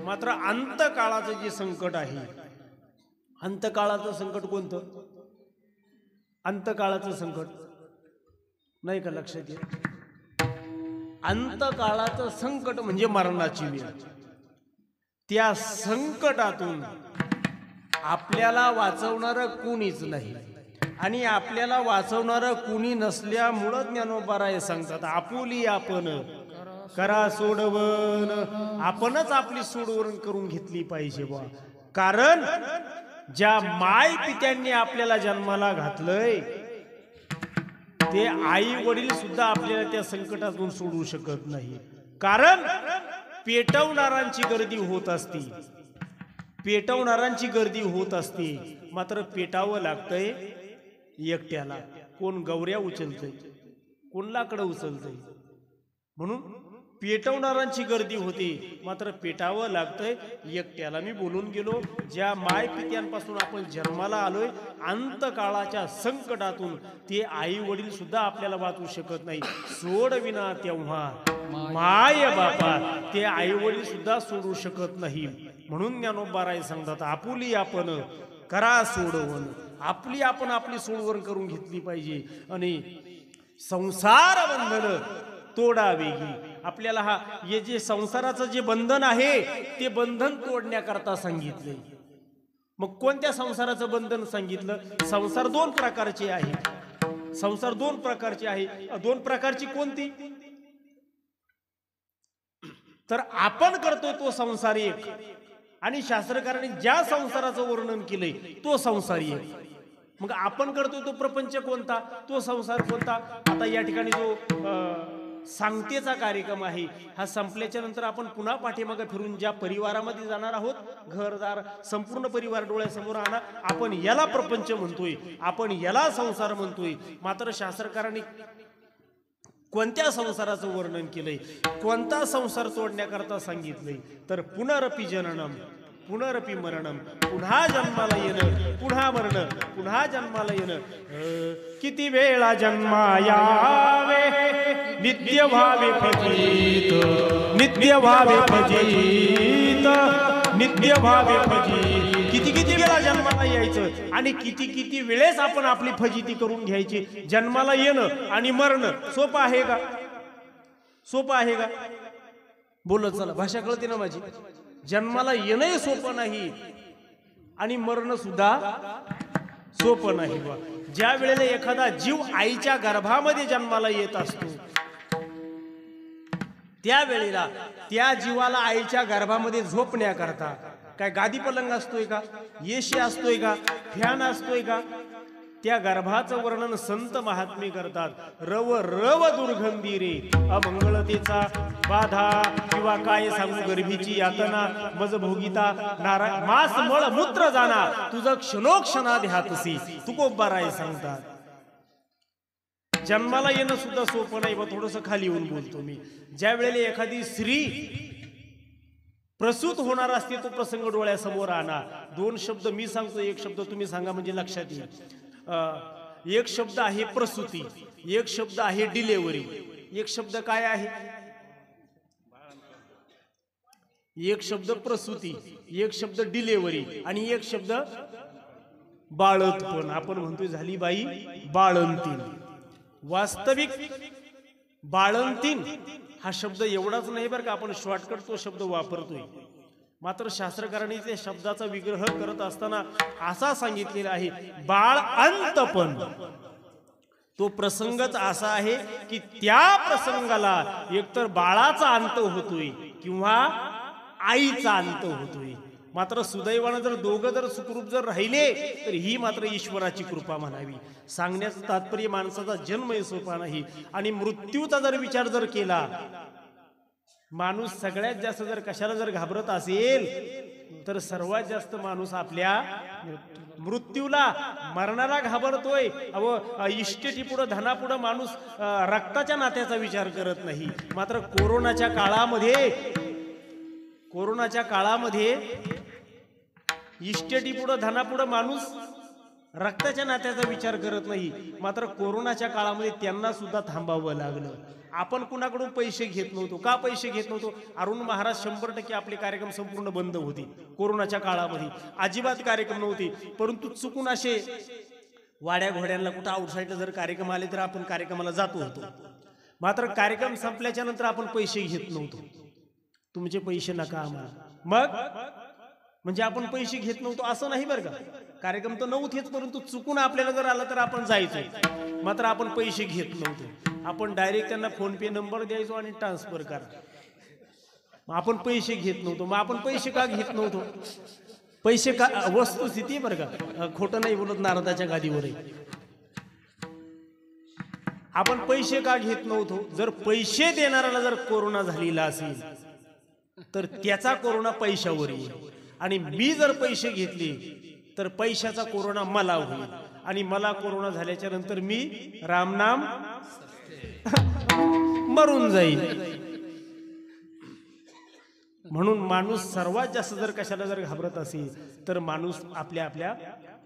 मात्र अंतकाळाचं जे संकट आहे, अंतकाळाचं संकट कोणतं? अंतकाळाचं संकट नाही का लक्षात येत? अंतकाळाचं संकट म्हणजे मरणाची वेळ. त्या संकटातून आपल्याला वाचवणारं कुणीच नाही आणि आपल्याला वाचवणारं कुणी नसल्यामुळं ज्ञानोबाराय सांगतात आपुली आपण करा सोडवण. आपणच आपली सोडवण करून घेतली पाहिजे बा. कारण ज्या माय पित्यांनी आपल्याला जन्माला घातलंय ते आई वडील सुद्धा आपल्याला त्या संकटातून सोडू शकत नाही. कारण पेटवणाऱ्यांची गर्दी होत असती, पेटवणाऱ्यांची गर्दी होत असते. मात्र पेटावं लागतंय एकट्याला. कोण गौऱ्या उचलतंय, कोण लाकडं उचलतंय. म्हणून पेटवणाऱ्यांची गर्दी होती, मात्र पेटावं लागतंय एकट्याला. मी बोलून गेलो ज्या माय पित्यांपासून आपण जन्माला आलोय अंतकाळाच्या संकटातून ते आई वडील सुद्धा आपल्याला वाचू शकत नाही. सोडविना तेव्हा माय बापा ते आई वडील सुद्धा सोडू शकत नाही. म्हणून ज्ञानोबाराय सांगतात आपुली आपण करा सोडवण. आपली आपण आपली सोडवण करून घेतली पाहिजे आणि संसार बंधन तोडावेगी. आपल्याला हे जे संसाराचं जे बंधन आहे ते बंधन तोडण्याकरता सांगितलंय. मग कोणत्या संसाराचं बंधन सांगितलं? संसार दोन प्रकारचे आहे. संसार दोन प्रकारचे आहे. दोन प्रकारची कोणती? तर आपण करतोय तो संसार एक आणि शास्त्रकारांनी ज्या संसाराचं वर्णन केलंय तो संसार एक. मग आपण करतोय तो प्रपंच कोणता, तो संसार कोणता? आता या ठिकाणी जो सांगतेचा कार्यक्रम आहे हा संपल्याच्या नंतर आपण पुन्हा पाठीमागे फिरून ज्या परिवारामध्ये जाणार आहोत, घरदार संपूर्ण परिवार डोळ्यासमोर आणा. आपण याला प्रपंच म्हणतोय, आपण याला संसार म्हणतोय. मात्र शास्त्रकारांनी कोणत्या संसाराचं वर्णन केलंय, कोणता संसार तोडण्याकरता सांगितलंय? तर पुनरपि जननम पुनरपि मरणम. पुन्हा जन्माला येणं, पुन्हा मरण, पुन्हा जन्माला येणं. किती वेळा जन्मा यावे नित्य व्हावे फजित, नित्य व्हावे फजित, नित्य व्हावे फजित. किती किती वेळा जन्माला यायचं आणि किती किती वेळेस आपण आपली फजिती करून घ्यायची. जन्माला येणं आणि मरणं सोपं आहे का? सोपं आहे का? बोलत चला, भाषा कळते ना माझी. जन्माला येणंही सोपं नाही आणि मरण सुद्धा सोपं नाही. ज्या वेळेला एखादा जीव आईच्या गर्भामध्ये जन्माला येत असतो त्यावेळेला त्या जीवाला आईच्या गर्भामध्ये झोपण्याकरता काय गादी पलंग असतोय का, एसी असतोय का, फॅन असतोय का? त्या गर्भाचं वर्णन संत महात्मे करतात. रव रव दुर्गंधी रे अमंगळतेचा बाधा किंवा काय सांगू गर्भीची यातना मज भोगिता नारा मास मळ मूत्र जाना तुझं क्षणोक्षणात ह्यातसी तुकोबाराय सांगतात. जन्माला येणं सुद्धा सोपं नाही. बा थोडंसं खाली येऊन बोलतो मी. ज्या वेळेला एखादी स्त्री प्रसूत होणार असते तो प्रसंग डोळ्यासमोर आणा. दोन शब्द मी सांगतो, एक शब्द तुम्ही सांगा म्हणजे लक्षात येईल. एक शब्द आहे प्रसूती, एक शब्द आहे डिलेव्हरी. एक शब्द काय आहे? एक शब्द प्रसूती, एक शब्द डिलेव्हरी आणि एक शब्द बाळंतपण. आपण म्हणतोय झाली बाई बाळंतीन. वास्तविक बाळंतीन हा शब्द एवढाच नाही बरं का, आपण शॉर्टकट तो शब्द वापरतोय. मात्र शास्त्रकारांनी त्या शब्दाचा विग्रह करत असताना असा सांगितलेला आहे बाळ अंतपण. तो प्रसंगच असा आहे की त्या प्रसंगाला एकतर बाळाचा अंत होतोय किंवा आईचा अंत होतोय. मात्र सुदैवानं जर दोघं जर सुखरूप जर राहिले तर ही मात्र ईश्वराची कृपा म्हणावी. सांगण्याचं तात्पर्य माणसाचा जन्म सोपा नाही आणि मृत्यूचा जर विचार जर केला, माणूस सगळ्यात जास्त जर कशाला जर घाबरत असेल तर सर्वात जास्त माणूस आपल्या मृत्यूला, मरणाला घाबरतोय. अहो इष्टेटीपुढं धनापुढं माणूस रक्ताच्या नात्याचा विचार करत नाही. मात्र कोरोनाच्या काळामध्ये इष्टेटीपुढं धनापुढं माणूस रक्ताच्या नात्याचा विचार करत नाही. मात्र कोरोनाच्या काळामध्ये त्यांना सुद्धा थांबावं लागलं. आपण कुणाकडून पैसे घेत नव्हतो. का पैसे घेत नव्हतो? अरुण महाराज 100% आपले कार्यक्रम संपूर्ण बंद होते. कोरोनाच्या काळामध्ये अजिबात कार्यक्रम नव्हते. परंतु चुकून असे वाड्या घोड्यांना कुठं आउटसाईडला जर कार्यक्रम आले तर आपण कार्यक्रमाला जातो होतो. मात्र कार्यक्रम संपल्याच्या नंतर आपण पैसे घेत नव्हतो. तुमचे पैसे नका आम्हाला. मग म्हणजे आपण पैसे घेत नव्हतो असं नाही बरं का. कार्यक्रम तर नव्हतेच, परंतु चुकून आपल्याला जर आला तर आपण जायचो. मात्र आपण पैसे घेत नव्हतो. आपण डायरेक्ट त्यांना फोन पे नंबर द्यायचो आणि ट्रान्सफर करा. मग आपण पैसे घेत नव्हतो. मग आपण पैसे का घेत नव्हतो? पैसे का वस्तुस्थिती बरं का, खोटं नाही बोलत, नारदाच्या गादीवर आहे. आपण पैसे का घेत नव्हतो? जर पैसे देणाऱ्याला जर कोरोना झालेला असेल तर त्याचा कोरोना पैशावर येईल. आणि मी जर पैसे घेतले तर पैशाचा कोरोना मला होईल. आणि मला कोरोना झाल्याच्या नंतर मी रामनाम मरून जाईल. म्हणून माणूस सर्वात जास्त जर कशाला जर घाबरत असेल तर माणूस आपल्या आपल्या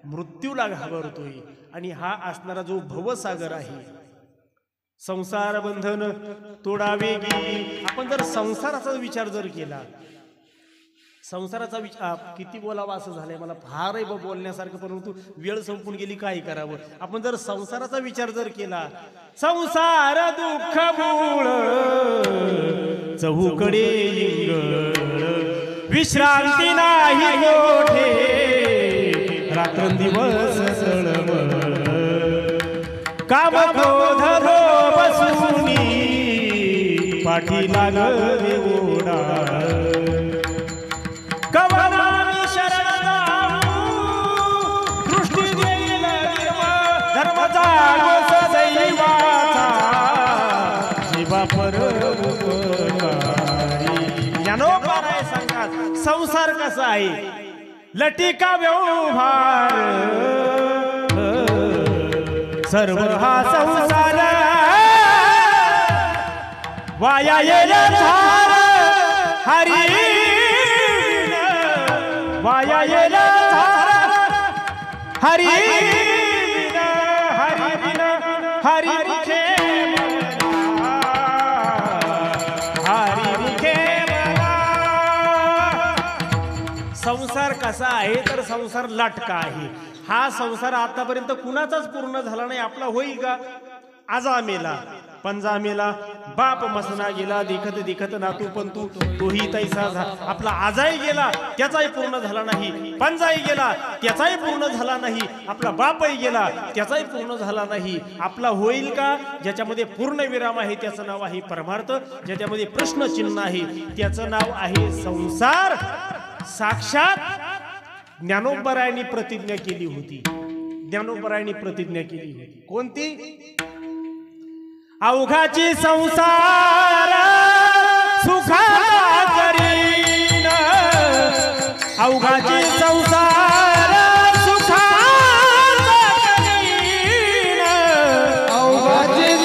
मृत्यूला घाबरतोय. आणि हा असणारा जो भवसागर आहे, संसार बंधन तोडावे गी. आपण जर संसाराचा विचार जर केला, संसाराचा विचार किती बोलावा असं झालंय मला, फार आहे बोलण्यासारखं, परंतु वेळ संपून गेली, काय करावं. आपण जर संसाराचा विचार जर केला, संसार दुःख मूळ चहूकडे इंगळ, विश्रांती नाही मोठे रात्रंदिवस सळमळ, काम क्रोध लोभ बसूनी पाठी लागले ओढा, कवनामी शरण दृष्टी देईल धर्म जागो सदैवाचा जीवा परउपकारी. ज्ञानोबाराय सांगतात संसार कसा आहे, लटिका व्यवहार सर्व हा संसार वाया येईल झार हरी, वाया येईल झार हरी विना, हरी विना हरी मुखे मला, हरी मुखे मला. संसार कसा आहे तर संसार लाटका आहे. हा संसार आतापर्यंत कुणाचाच पूर्ण झाला नाही. आपला होईल का? आजा मेला, पंजा मेला, बाप मसना गेला, देखत देखत नातू पंतू तोही तैसा झाला. आपला आजाही गेला त्याचाही पूर्ण झाला नाही, पंजाही गेला त्याचाही पूर्ण झाला नाही, आपला बापही गेला त्याचाही पूर्ण झाला नाही. आपला होईल का? ज्याच्यामध्ये पूर्ण विराम आहे त्याचं नाव आहे परमार्थ, ज्याच्यामध्ये प्रश्नचिन्ह आहे त्याचं नाव आहे संसार. साक्षात ज्ञानोबरायांनी प्रतिज्ञा केली होती. ज्ञानोबरायांनी प्रतिज्ञा केली होती. कोणती? अवघाची संसार सुखाचा करीन, अवघाची संसार सुखाचा करीन, अवघाची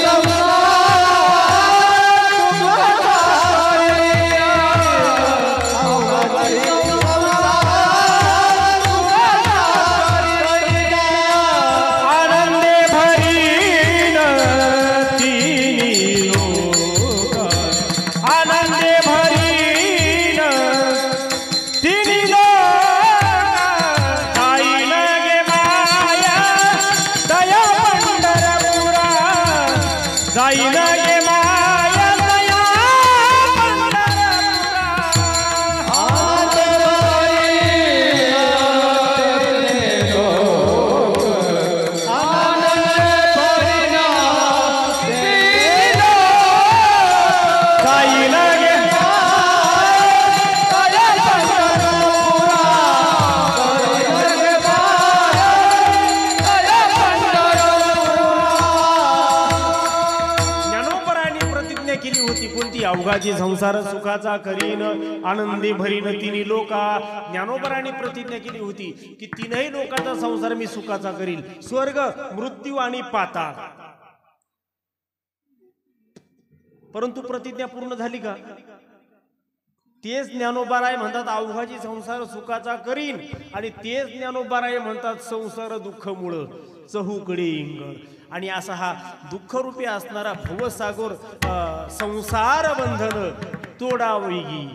अवघाची संसार सुखाचा करीन, आनंदी भरीन तिन्ही लोका. ज्ञानोबरांनी प्रतिज्ञा केली होती की तीनही लोकांचा संसार मी सुखाचा करील, स्वर्ग, मृत्यू आणि पाताळ. परंतु प्रतिज्ञा पूर्ण झाली का? तेच ज्ञानोबाराय म्हणतात अवघाची संसार सुखाचा करीन, आणि तेच ज्ञानोबाराय म्हणतात संसार दुःख मुळ चहूकडे इंगळ. आणि असा हा दुःखरूपी असणारा भवसागर संसार बंधन तोडावैगी,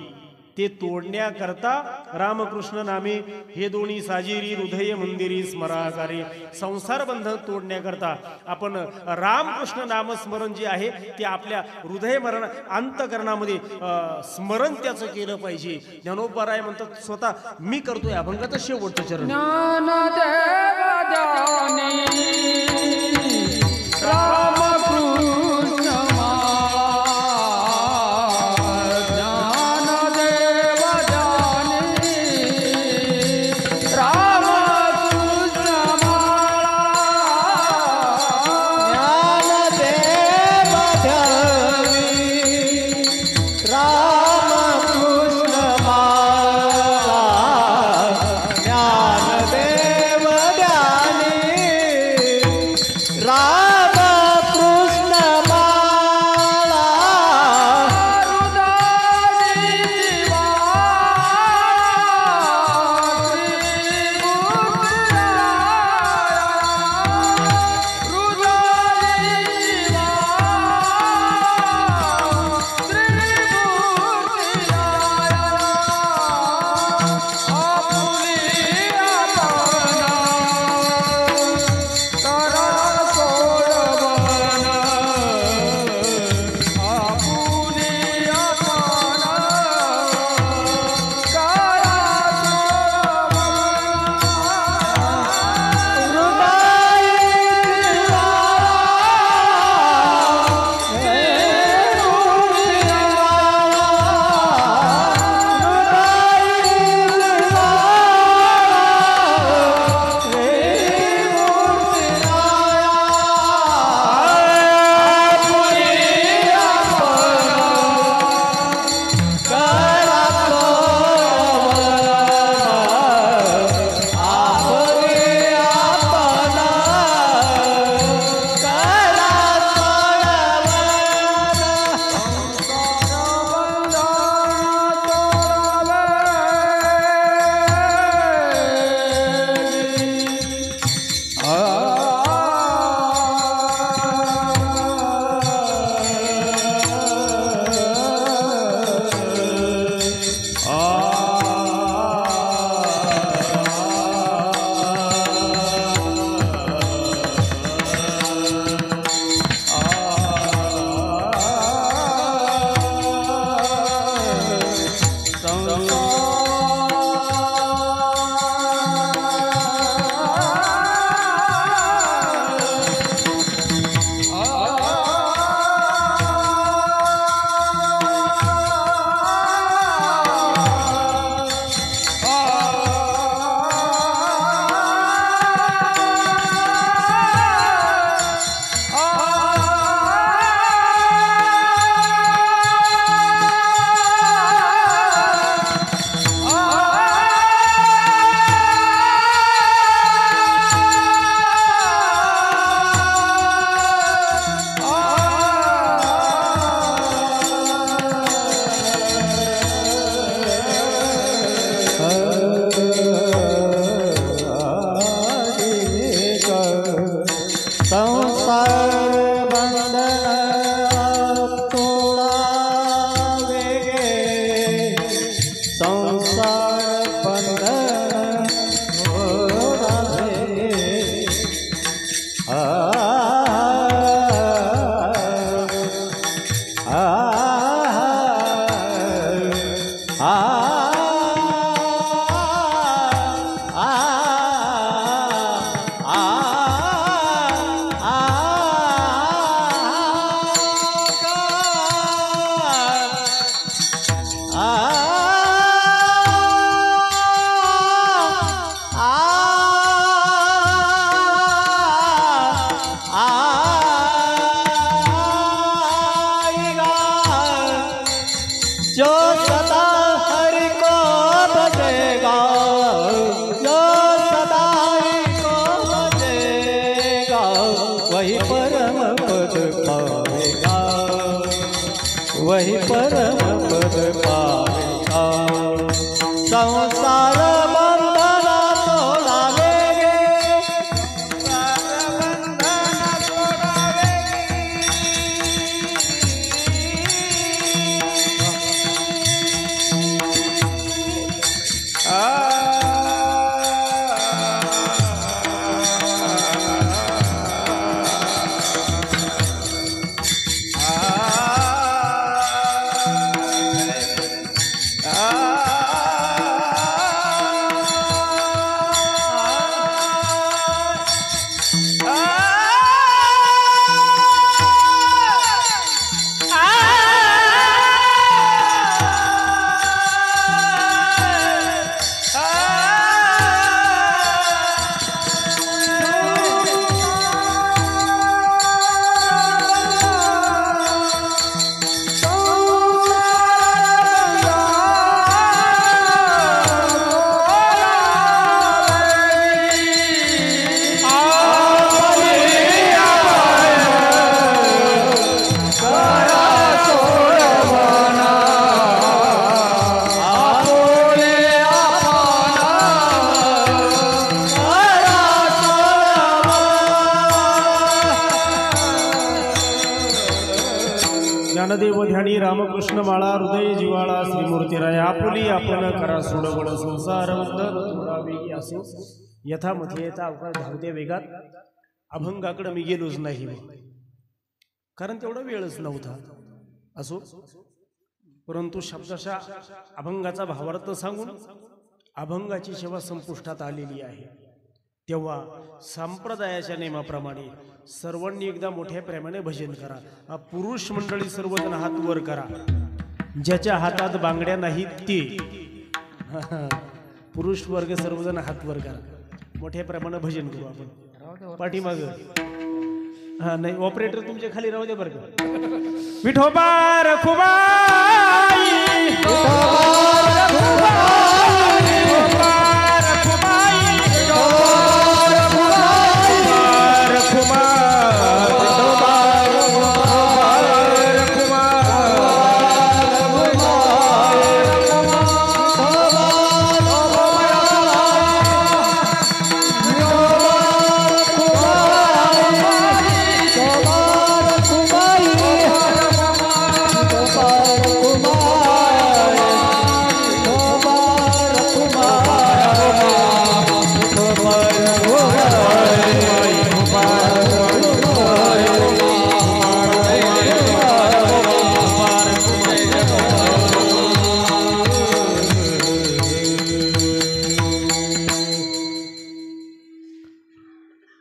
ते तोडण्याकरता रामकृष्ण नामे हे दोन्ही साजिरी हृदय मंदिरी स्मराकारे. संसार बंधन तोडण्याकरता आपण रामकृष्ण नामस्मरण जे आहे ते आपल्या हृदय मरण अंतकरणामध्ये स्मरण त्याचं केलं पाहिजे. ज्ञानोबाराय म्हणतात स्वतः मी करतोय अभंगाचं शेवटचं चरण. ज्ञानदेव जानी रामकृष्ण माळा, ज्ञानदेव जानी रामकृष्ण माळा, ज्ञानदेव जानी रामकृष्ण माळा, ज्ञानदेव जानी ज्ञानदेव ध्यानी रामकृष्ण माळा हृदय जिवाळा श्रीमूर्तीराय आपुली आपण करा सोडवड संसार बंधन असो यथामध्ये येता अवकाश धावते वेगात अभंगाकडे मी गेलोच नाही कारण तेवढा वेळच नव्हता असो परंतु शब्दशः अभंगाचा भावार्थ सांगून अभंगाची सेवा संपुष्टात आलेली आहे तेव्हा संप्रदायाच्या नियमाप्रमाणे सर्वांनी एकदा मोठ्या प्रेमाने भजन करा पुरुष मंडळी सर्वजण हात वर करा ज्याच्या हातात बांगड्या नाहीत ते पुरुष वर्ग सर्वजण हात वर करा मोठ्या प्रमाणात भजन करू आपण पाठीमाग हा नाही ऑपरेटर तुमच्या खाली राहू दे बरं का विठोबा रखुबाई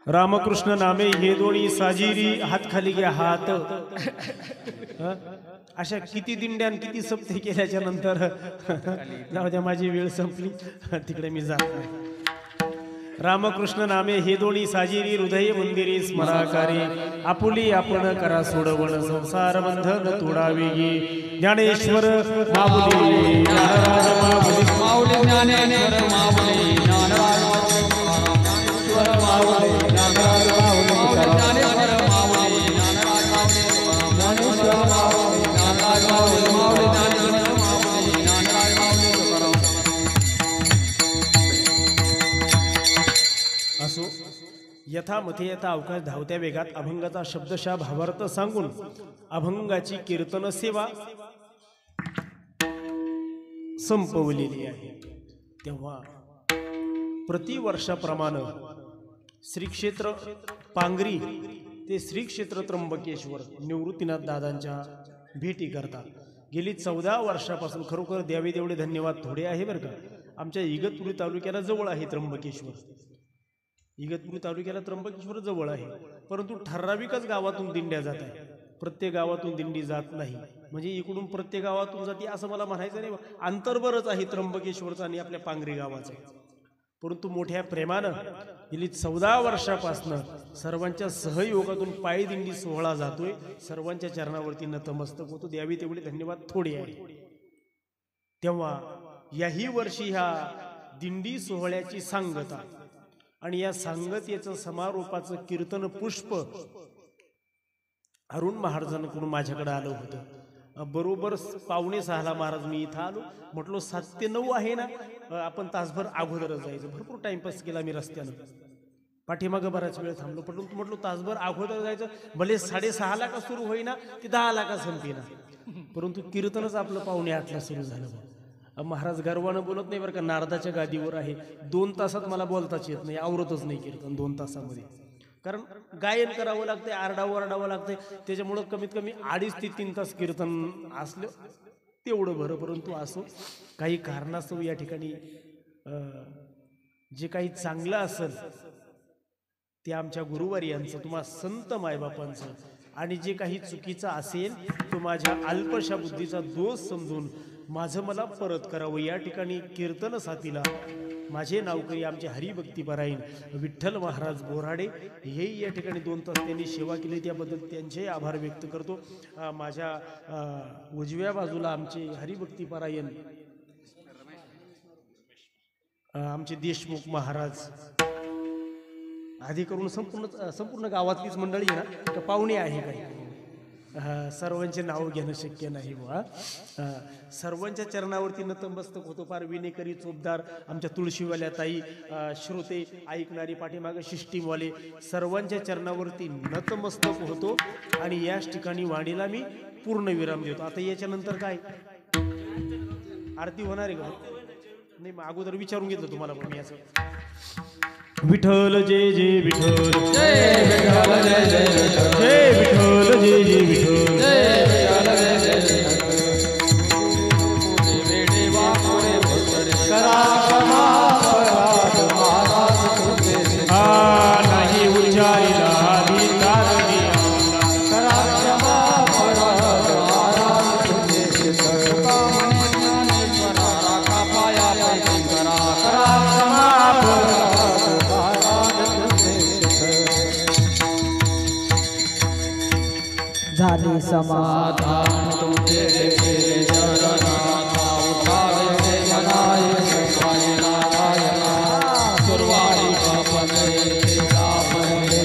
रामकृष्ण नामे हे दोन्ही साजिरी हात खाली घ्या हात अशा किती दिंड्या किती सप्ते केल्याच्या नंतर जाऊ द्या माझी वेळ संपली तिकडे मी जात नाही रामकृष्ण नामे हे दोन्ही साजिरी हृदय मंदिरी स्मराकारी आपुली आपण करा सोडवण संसार बंधन तोडावे ज्ञानेश्वर माऊली ज्ञानराज माऊली ज्ञानेश्वर माऊली ज्ञानराज असो यथामथे यथा अवकाश धावत्या वेगात अभंगाचा शब्दशः भावार्थ सांगून अभंगाची कीर्तन सेवा संपवलेली आहे तेव्हा प्रतिवर्षाप्रमाणे श्री क्षेत्र पांगरी ते श्री क्षेत्र त्र्यंबकेश्वर निवृत्तीनाथ दादांच्या भेटी करतात गेली 14 वर्षापासून खरोखर द्यावे तेवढे धन्यवाद थोडे आहे बरं का आमच्या इगतपुरी तालुक्याला जवळ आहे त्र्यंबकेश्वर इगतपुरी तालुक्याला त्र्यंबकेश्वर जवळ आहे परंतु ठराविकच गावातून दिंड्या जात आहे प्रत्येक गावातून दिंडी जात नाही म्हणजे इकडून प्रत्येक गावातून जाते असं मला म्हणायचं नाही अंतर्बरच आहे त्र्यंबकेश्वरचं आणि आपल्या पांगरी गावाचं परंतु मोठ्या प्रेमानं गेली 14 वर्षापासनं सर्वांच्या सहयोगातून पायी दिंडी सोहळा जातोय सर्वांच्या चरणावरती नतमस्तक होतो द्यावी तेवढे धन्यवाद थोडे आहे तेव्हा याही वर्षी ह्या दिंडी सोहळ्याची सांगता आणि या सांगतेचं समारोपाचं कीर्तन पुष्प अरुण महाराजांकडून माझ्याकडे आलं होतं बरोबर 5:45 महाराज मी इथं आलो म्हटलो 7 ते 9 आहे ना आपण तासभर अगोदरच जायचं भरपूर टाइमपास केला मी रस्त्यानं पाठीमागं बराच वेळ थांबलो परंतु म्हटलो तासभर अगोदर जायचं भले 6:30 ला का सुरू होईना ते 10 ला का संपेना परंतु कीर्तनच आपलं 7:45 सुरू झालं महाराज गर्वानं बोलत नाही बरं का नारदाच्या गादीवर आहे 2 तासात मला बोलताच येत नाही आवरतच नाही कीर्तन 2 तासामध्ये कारण गायन करावं लागतंय आरडावं ओरडावं लागतंय त्याच्यामुळं कमीत कमी 2.5 ते 3 तास कीर्तन असलं तेवढं बरं परंतु असो काही कारणास्तव या ठिकाणी जे काही चांगलं असेल ते आमच्या गुरुवारी यांचं तुम्हा संत मायबापांचं आणि जे काही चुकीचं असेल तो माझ्या अल्पशा बुद्धीचा दोष समजून माझं मला परत करावं या ठिकाणी कीर्तन साथीला माझे नावकरी आमचे हरिभक्तीपरायण विठ्ठल महाराज बोराडे हेही या ठिकाणी 2 तास त्यांनी सेवा केली त्याबद्दल त्यांचे आभार व्यक्त करतो माझ्या उजव्या बाजूला आमचे हरिभक्तीपरायण आमचे देशमुख महाराज आधी करून संपूर्ण गावातलीच मंडळी आहे ना तर पाहुणे आहे काही सर्वांचे नाव घेणं शक्य नाही बा सर्वांच्या चरणावरती नतमस्तक होतो फार विनेकरी चोपदार आमच्या तुळशीवाल्या ताई श्रोते ऐकणारी पाठीमागे सिस्टीमवाले सर्वांच्या चरणावरती नतमस्तक होतो आणि याच ठिकाणी वाणीला मी पूर्ण विराम देतो. आता याच्यानंतर काय आरती होणार आहे का? नाही, मग अगोदर विचारून घेतलं तुम्हाला पण मी असं. विठ्ठल जय जय विठ्ठल, जय विठ्ठल जय जय विठ्ठल, जय विठ्ठल जय जय विठ्ठल, जय विठ्ठल जय जय विठ्ठल. देवा पुढे भक्तरे करा क्षमा अपराध महाराज तुझे नाही उच्चारिला आधी तारणी करा क्षमा अपराध महाराज तुझे तुकामणी ज्ञानेश्वरा राखा पाया पैकी करा करा क्षमा अपराध महाराज तुझे झाली समाधान तुझे देखे शरणाता उठावे ते मनाय शिवाय नारायणा सुरवारी बापने दापने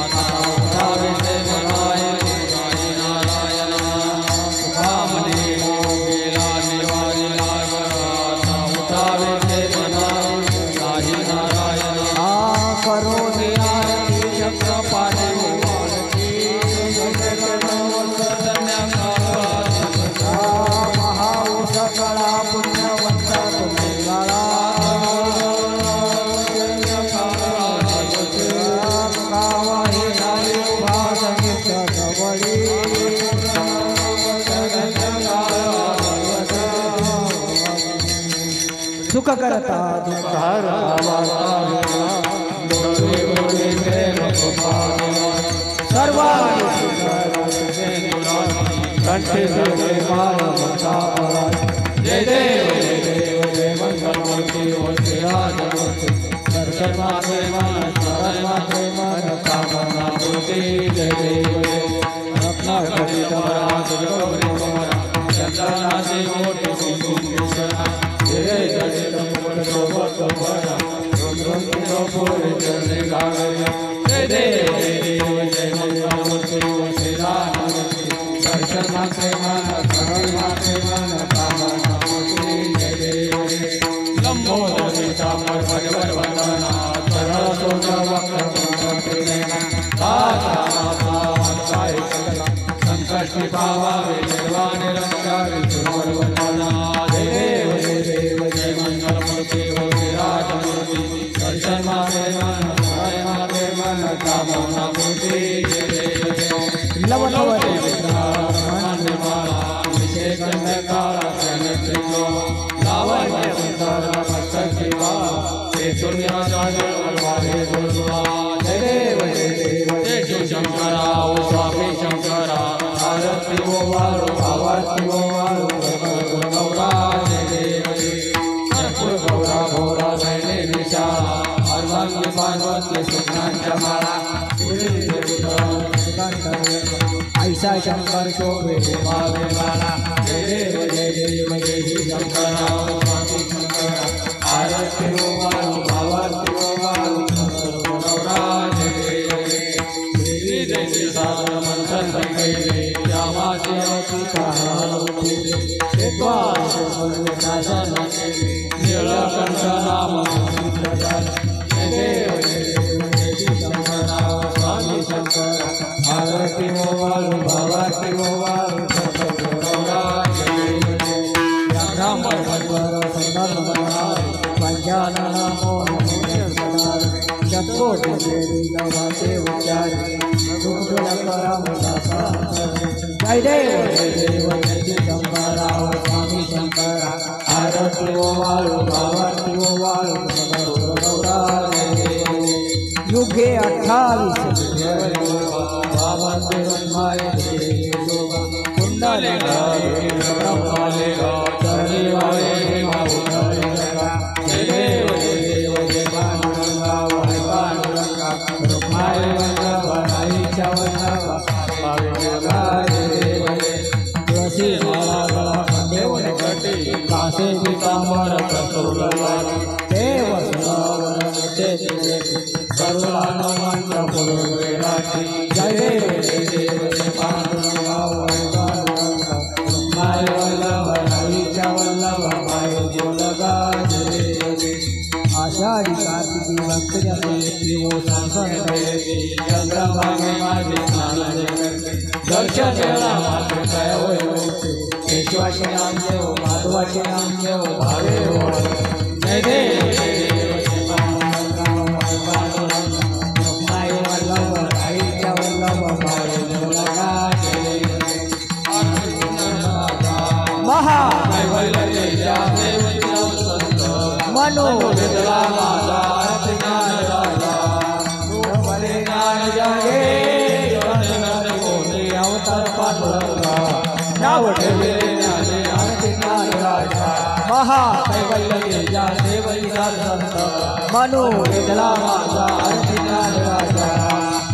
आता उठावे ते मनाय शिवाय नारायणा सुखामने गेला निवारी आता उठावे ते मनाय शिवाय नारायणा करो आरती चक्र पाणी महाउसकळा पुण्यवंता तुम्ही गाळा गावाही नारी उभा संगीत जवळी सुख करता दुःख सर्वांनी कंठे जय देव जय मंगलमूर्ती हो श्रीराजमूर्ती दर्शन मात्रे मन स्मरण मात्रे मन कामना मूर्ती जय देव रत्नाकरी कमराज गौरी कमरा चंद्रनाथी मोठी सिंधुकेश्वरा जय जय मुकुट शोभत भरा पूरे चरणे गागया जय देव जय मंगलमूर्ती हो श्रीराजमूर्ती दर्शन मात्रे मन स्मरण मात्रे मन कामना मूर्ती जय देव लंबोदरी चामर भगवत वंदना सरल सोच वक्र संकष्टी पावावे निर्वाणे रंगावे सुरवर वंदना जय देव जय मंगलमूर्ती हो विराजमूर्ती दर्शन मात्रे मन स्मरण मात्रे मन कामना मूर्ती जय देव लवलवते शंकरा स्वामी शंकरा आरती वो वालो आवाती वो वालो गौरा जय देव गौरा गौरा नैने निशा अर्धांगी पार्वती सुज्ञांच्या माळा ऐसा शंकर शोभे देवावे माळा जय देव जय शंकरा स्वामी शंकरा आरती वो वालो आवाती वो वालो गौरा जय जय सागर मंथन कैले रामाचे नीलकंठ नाम देव स्वामी शंकर आरती वो वालू भावाती वो वालू ब्राह्मण भगवर पंचानना मोह शतकोटी देवी नवाचे उच्चारी जय देव जय शंकरा स्वामी शंकरा आरती वो वाळू भावाती वो वाळू गौरा युगे 28 कुंडले कासे पितांबर देव सर्वांत्र पुरवेराची जय देव माय वल्लभ वल्लभ माय बोलगा जय आशा आषाढी कार्तिकी भक्तजन वो संसन चंद्रभागे माझे स्नान करते दर्शन वेळा मात्र काय होय होते केशवाचे नाम घेऊ माधवाचे नाम घेऊ भावे हो जय देव जय देव माय वल्लभ आईच्या वल्लभ महा मनो अवतार पांडुरंगा नाव ठेवले महा कैवल्य जा देवईचा संत मनो वेदला माझा अर्थिनाथ राजा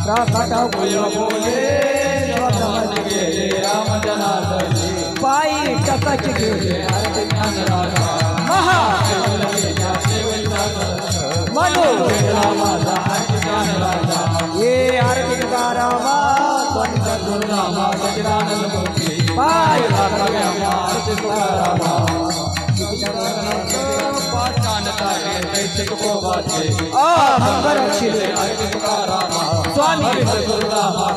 प्रकट बोले स्वतः गेले राम जनार्दनी पायी टकच गेले अर्थिनाथ राजा महा कैवल्य जा देवईचा संत मनो वेदला माझा अर्थिनाथ राजा ये अर्थिकारामा पंच दुर्नामा सचिदानंद मूर्ती पायी राघव्या अर्थिकारामा स्वामी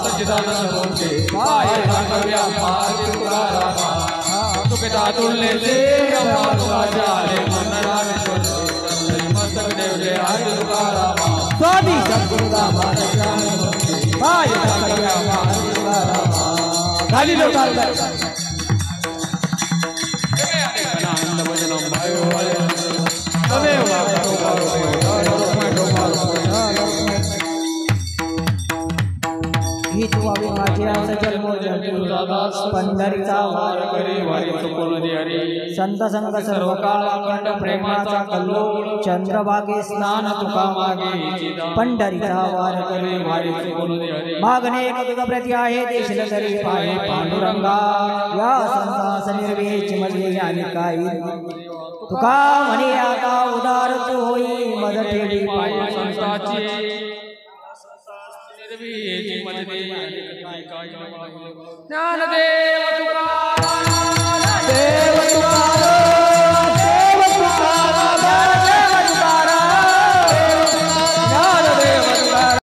सचिदानंद मूर्ती तुकदा तुलने से स्वामी सद्गुरुदामा सचिदानंद मूर्ती खाली लोकांना हीच व्हावी माझी आस पंढरीचा वार करे वारी चुकून दे हरी संत संग सर्व काळ अखंड प्रेमाचा कल्लोळ चंद्रभागे स्नान तुका मागे पंढरीचा वार करे वारी चुकून दे हरी मागणे एक तुझ प्रती आहे देशील तरी पाहे पांडुरंगा या संसास निर्वेच मध्ये आणि काही तुका म्हणे आता उदार तू होई मद ठेवी पाय संताची ज्ञानदेव तुकाराम